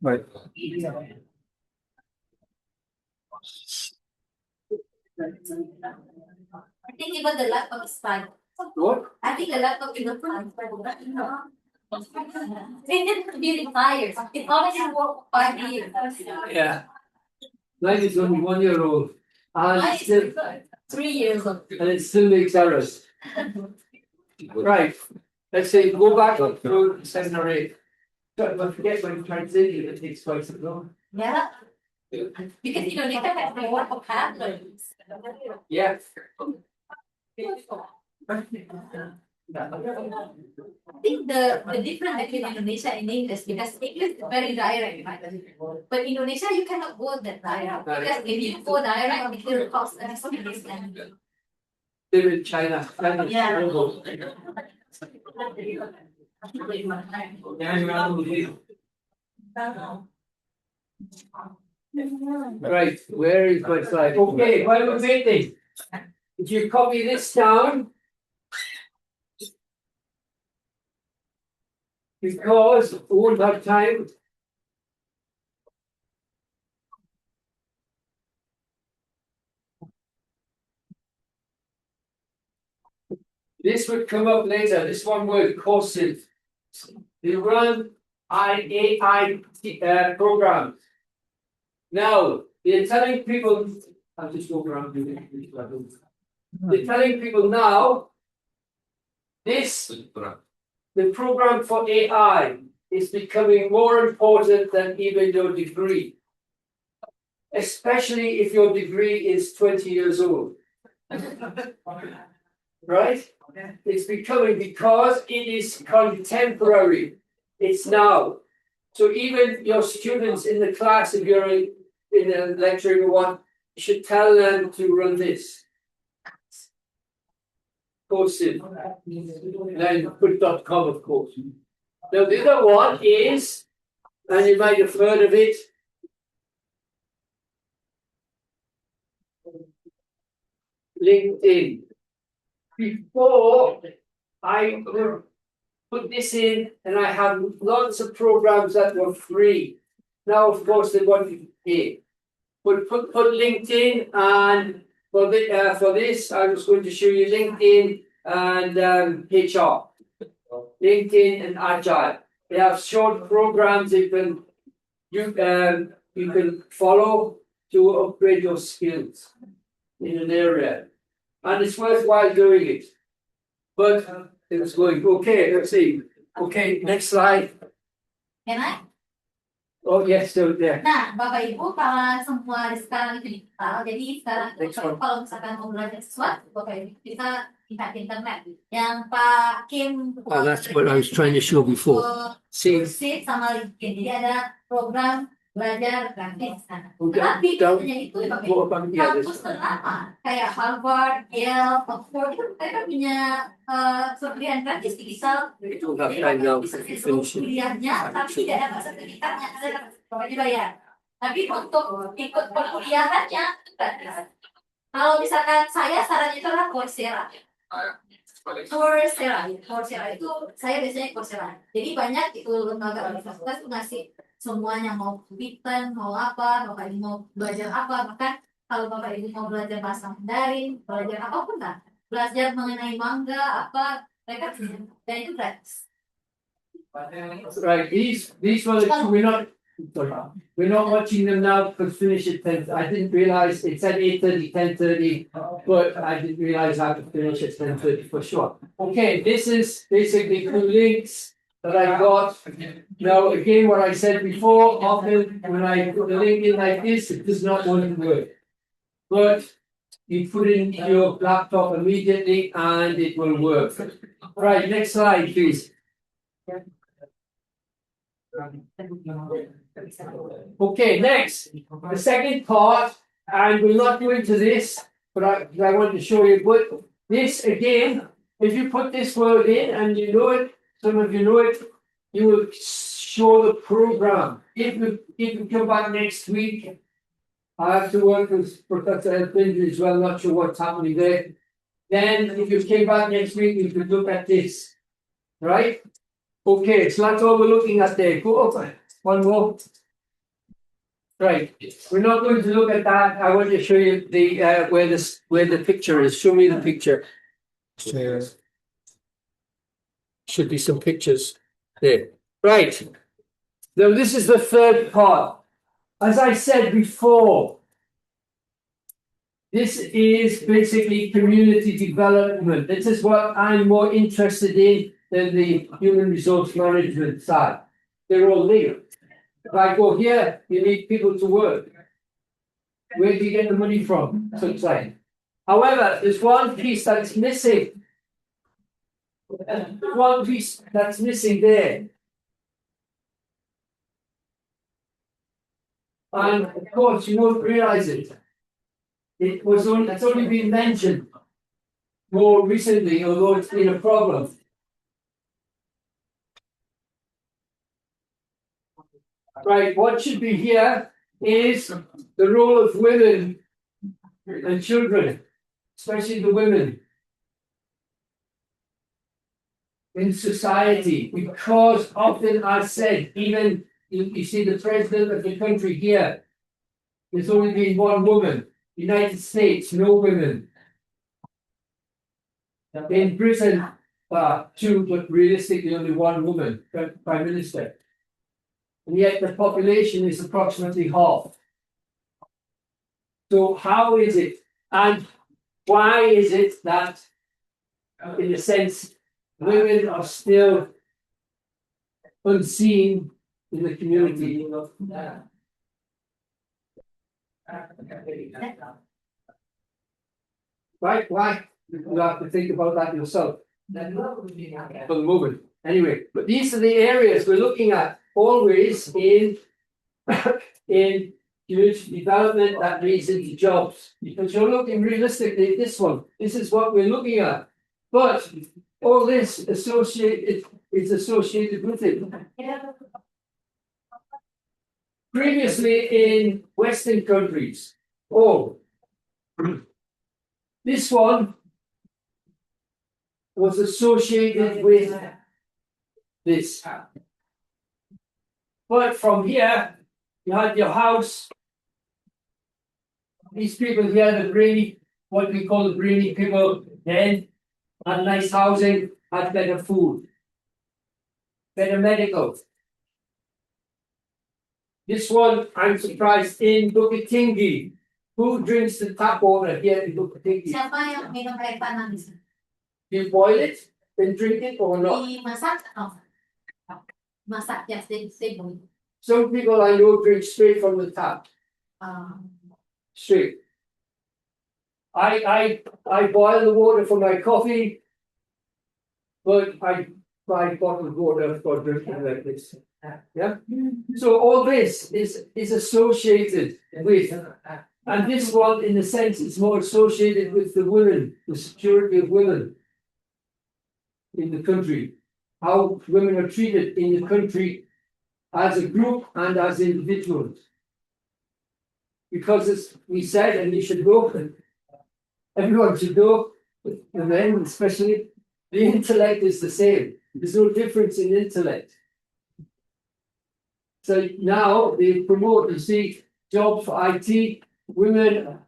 Right. I think even the laptop is fine. What? I think the laptop is fine. It needs to be retired. It already worked for 5 years. Yeah. Mine is only 1 year old. And Mine it's still, is 3 years old. and it still makes errors. Right. Let's say go back up to 7 or 8. Don't forget when you try to say it takes quite some long. Yeah. Because you don't need to have a lot of handlers. Yeah. I think the difference between Indonesia and English because English is very direct, right? But Indonesia you cannot go that direct because if you go direct, it will cause an experience and Live in China. China is yeah. terrible. Right, where is my slide? Okay, while we're waiting, if you copy this down, because we won't have time. This would come up later, this one word, courses. They run AI programs. Now, they're telling people, I'll just go around doing it. They're telling people now, the program for AI is becoming more important than even your degree. Especially if your degree is 20 years old. Right? It's becoming because it is contemporary. It's now. So even your students in the class, if you're in a lecturing one, you should tell them to run this. Post it. Then put .com, of course. Now the other one is, and you might have heard of it, LinkedIn. Before I put this in, and I had lots of programs that were free. Now, of course, they want you to pay. But put LinkedIn, and for this, I was going to show you LinkedIn and HR, LinkedIn and Agile. They have short programs you can follow to upgrade your skills in an area. And it's worthwhile doing it. But it's going, okay, let's see. Okay, next slide. Can I? Oh, yes, so there. Nah, Bapak Ibu, kalau semua sekarang itu digital, jadi sekarang Next one. kalau misalkan mau belajar sesuatu, Bapak Ibu bisa lihat internet. Yang Pak Kim Oh, that's what I was trying to show before. See, Kursi sama LinkedIn, jadi ada program belajar gratis. Okay. Tapi Don't- hanya itu ya Bapak Ibu. Kampus ternama kayak Harvard, Yale, Oxford itu mereka punya sertifikat gratis digital. we don't have time now to finish it. Kuliahnya tapi tidak ada sertifikatnya, ada pokoknya bayar. Tapi untuk ikut perkuliahannya gratis. Kalau misalkan saya sarannya itu adalah Coursera. Coursera itu saya biasanya Coursera. Jadi banyak itu lembaga universitas itu ngasih semuanya mau Python, mau apa, Bapak Ibu mau belajar apa, bahkan kalau Bapak Ibu mau belajar bahasa Mandarin, belajar apapun lah, belajar mengenai manga apa, mereka punya dan itu gratis. Right, these were the two, we're not watching them now because finish at 10. I didn't realize it said 8:30, 10:30, but I didn't realize I could finish at 10:30 for sure. Okay, this is basically two links that I got. Now, again, what I said before, often when I put the link in like this, it does not want to work. But you put it in your laptop immediately and it will work. Right, next slide, please. Okay, next, the second part, and we'll not go into this, but I want to show you. But this again, if you put this word in and you know it, some of you know it, you will show the program. If you come back next week, I have to work with Professor Edwin as well, not sure what's happening there. Then if you came back next week, you could look at this, right? Okay, so that's all we're looking at there. Go over. One more. Right, we're not going to look at that. I want to show you the where the picture is. Show me the picture. Should be some pictures there. Right. Now this is the third part. As I said before, this is basically community development. This is what I'm more interested in than the human resource management side. They're all linked. If I go here, you need people to work. Where do you get the money from? Sometimes. However, there's one piece that's missing. one piece that's missing there. And of course, you won't realize it. It's only been mentioned more recently, although it's been a problem. Right, what should be here is the role of women and children, especially the women, in society, because often I said, even you see the president of the country here, there's only been one woman. United States, no women. In Britain, two, but realistically only one woman, Prime Minister. And yet the population is approximately half. So how is it, and why is it that, in a sense, women are still unseen in the community? Right? Why? You have to think about that yourself. For the moment. Anyway, but these are the areas we're looking at always in in community development that leads into jobs. Because you're looking realistically at this one. This is what we're looking at. But all this is associated with it. Previously in Western countries, this one was associated with this. But from here, you had your house. These people here, the brainy, what we call the brainy people, then had nice housing, had better food, better medical. This one, I'm surprised, in Bukit Tinggi. Who drinks the tap water here in Bukit Tinggi? Siapa yang minum air panas? You boil it, then drink it or not? Dimasak atau masak? Yes, they boil. Some people I know drink straight from the tap. Straight. I boil the water for my coffee, but I buy bottled water for drinking like this. Yeah. So all this is associated with, and this one, in a sense, is more associated with the women, the security of women in the country, how women are treated in the country as a group and as individuals. Because as we said, and you should go, everyone should go, the men especially, the intellect is the same. There's no difference in intellect. So now they promote, you see, jobs for IT, women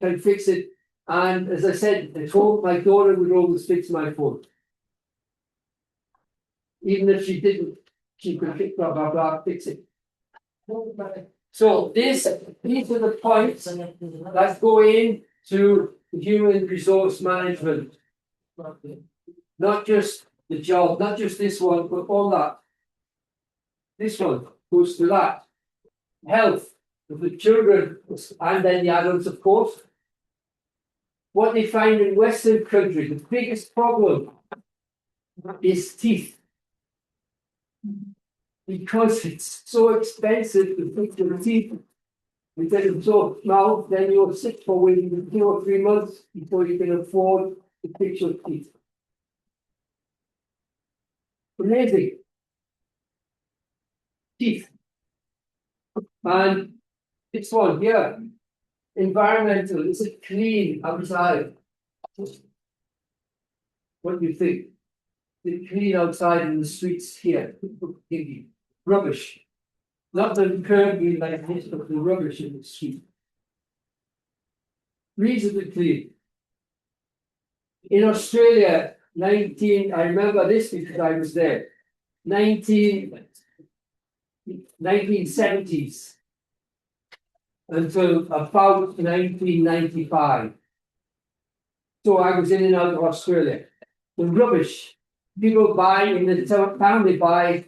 can fix it. And as I said at home, my daughter would always fix my phone. Even if she didn't, she could fix blah blah blah, fix it. So these are the points that go into human resource management. Not just the job, not just this one, but all that. This one goes to that. Health of the children and then the adults, of course. What they find in Western countries, the biggest problem is teeth. Because it's so expensive to fix your teeth. You get them so now, then you're sick for waiting 2 or 3 months before you can afford to fix your teeth. Amazing. Teeth. And this one here, environmental, is it clean outside? What do you think? Is it clean outside in the streets here? Rubbish. Not the curb like this, but the rubbish in the street. Reasonably clean. In Australia, I remember this because I was there. 1970s until about 1995. So I was in and out of Australia. The rubbish people buy in the town, they buy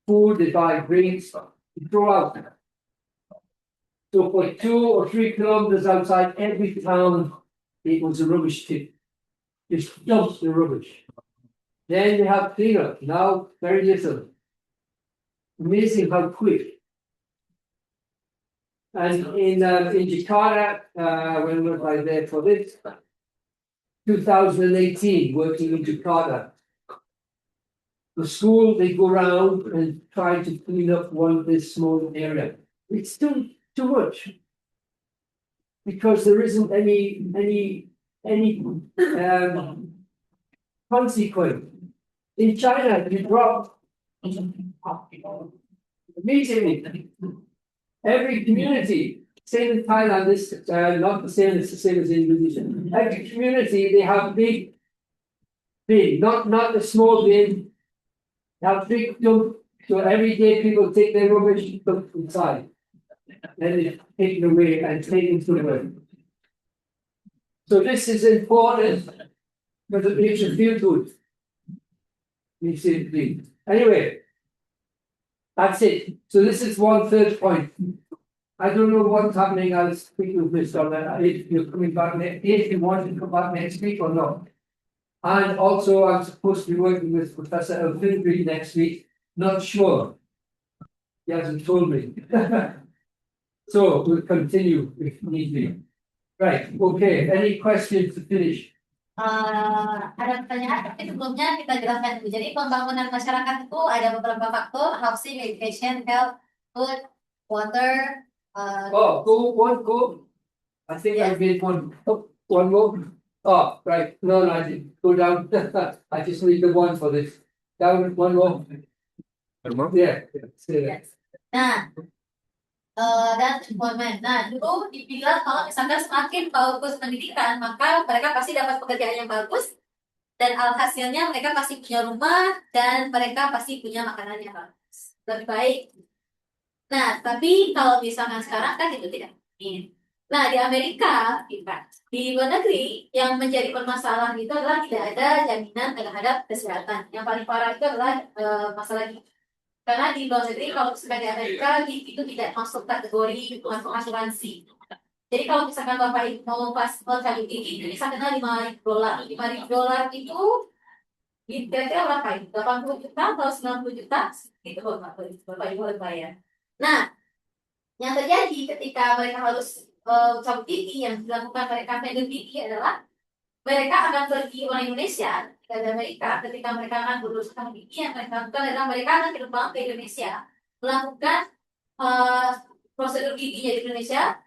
food, they buy drinks, they throw out. So for 2 or 3 kilometers outside every town, it was a rubbish tip. Just dumps the rubbish. Then we have cleanup. Now very little. Amazing how quick. And in Jakarta, when was I there for this? 2018, working in Jakarta. The school, they go around and try to clean up this small area. It's still too much. Because there isn't any consequence. In China, you drop immediately. Every community, same in Thailand, this not the same, it's the same as Indonesia. Every community, they have big, not the small bin. They have big dump, so every day people take their rubbish dump inside. Then they take it away and take it to work. So this is important because it makes you feel good. Makes you feel. Anyway, that's it. So this is 1/3 point. I don't know what's happening. I'll speak with this on that. If you're coming back if you want to come back next week or not. And also, I'm supposed to be working with Professor Elfinbury next week. Not sure. He hasn't told me. So we'll continue if need be. Right. Okay. Any questions to finish? Ada pertanyaan, tapi sebelumnya kita jelaskan dulu. Jadi pembangunan masyarakat itu ada beberapa faktor: housing, education, health, food, water. Go. I think I made one. Oh, one more. Oh, right. No, I didn't. Go down. I just need the one for this. Down one more. Yeah. Yes. Nah, dan employment. Nah, dulu dibilang kalau misalkan semakin bagus pendidikan, maka mereka pasti dapat pekerjaan yang bagus, dan alhasilnya mereka pasti punya rumah dan mereka pasti punya makanan yang bagus, lebih baik. Nah, tapi kalau misalkan sekarang kan itu tidak mungkin. Nah, di Amerika, di luar negeri, yang menjadi permasalahan itu adalah tidak ada jaminan terhadap kesehatan. Yang paling parah itu adalah masalah gizi. Karena di luar negeri, kalau sebagai Amerika, itu tidak masuk kategori masuk asuransi. Jadi kalau misalkan Bapak Ibu mau cari gigi, bisa kena $5.000. $5.000 itu kira-kira berapa itu? 80 juta atau 90 juta? Itu Bapak Ibu harus bayar. Nah, yang terjadi ketika mereka harus cabut gigi, yang dilakukan mereka vendor gigi adalah mereka akan pergi orang Indonesia ke Amerika. Ketika mereka akan berusaha gigi, yang mereka lakukan adalah mereka akan terbang ke Indonesia, melakukan prosedur giginya di Indonesia,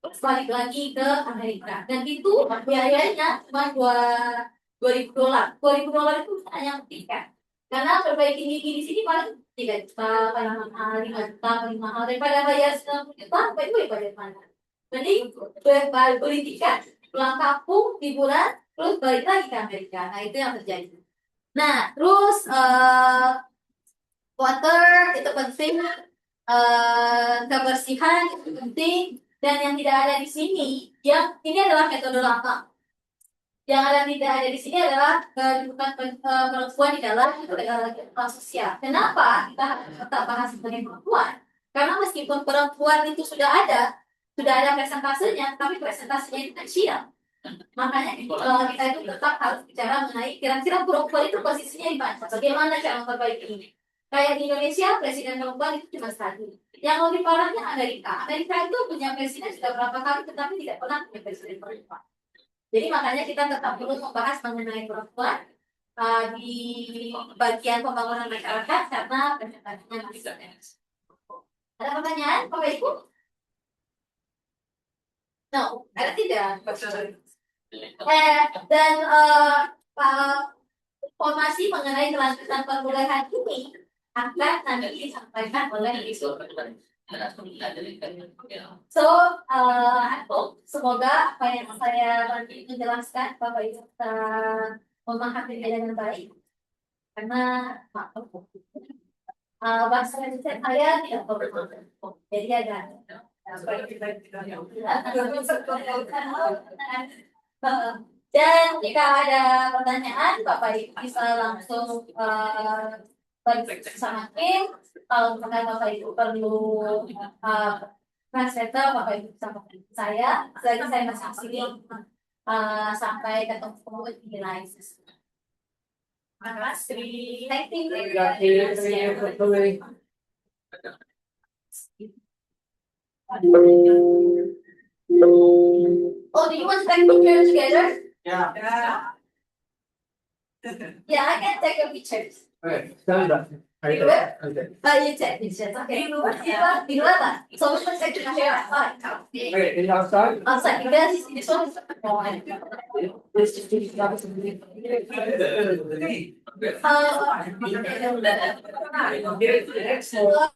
terus balik lagi ke Amerika. Dan itu biayanya cuma $2.000. $2.000 itu hanya tiket. Karena perbaiki gigi di sini paling 3 juta, paling mahal 5 juta, paling mahal daripada bayar 90 juta. Apa itu bayar mana? Mending beli tiket, pulang kampung liburan, terus balik lagi ke Amerika. Nah, itu yang terjadi. Nah, terus water itu penting, kebersihan itu penting, dan yang tidak ada di sini, yang ini adalah metode lama. Yang tidak ada di sini adalah kedudukan perempuan di dalam kelas sosial. Kenapa kita tetap bahas sebagai perempuan? Karena meskipun perempuan itu sudah ada presentasenya, tapi presentasenya itu kecil. Makanya kita itu tetap harus bicara mengenai kira-kira perempuan itu posisinya di mana, bagaimana cara memperbaiki ini. Kayak di Indonesia, presiden perempuan itu cuma satu. Yang lebih parahnya Amerika. Amerika itu punya presiden sudah berapa kali, tetapi tidak pernah punya presiden perempuan. Jadi makanya kita tetap perlu membahas mengenai perempuan di bagian pembangunan masyarakat karena presentasinya masih ada. Ada pertanyaan, Bapak Ibu? No, ada tidak? Dan informasi mengenai kelanjutan perkuliahan ini akan nanti disampaikan oleh Ibu. So, semoga apa yang saya nanti menjelaskan Bapak Ibu bisa memahaminya dengan baik. Karena bahasa Indonesia saya tidak berpikir, jadi ada. Dan jika ada pertanyaan, Bapak Ibu bisa langsung bersama tim. Kalau misalkan Bapak Ibu perlu translator, Bapak Ibu bisa kontak saya. Selagi saya masih di sini sampai ketemu di live. Makasih. Thank you. Oh, do you want to take a picture together? Yeah. Yeah, I can take a picture. Okay, stand up. You do it? Okay. You take pictures. Okay. You do it. So which one's take the picture outside? Okay, in outside. Outside. Because this one is This is just uh,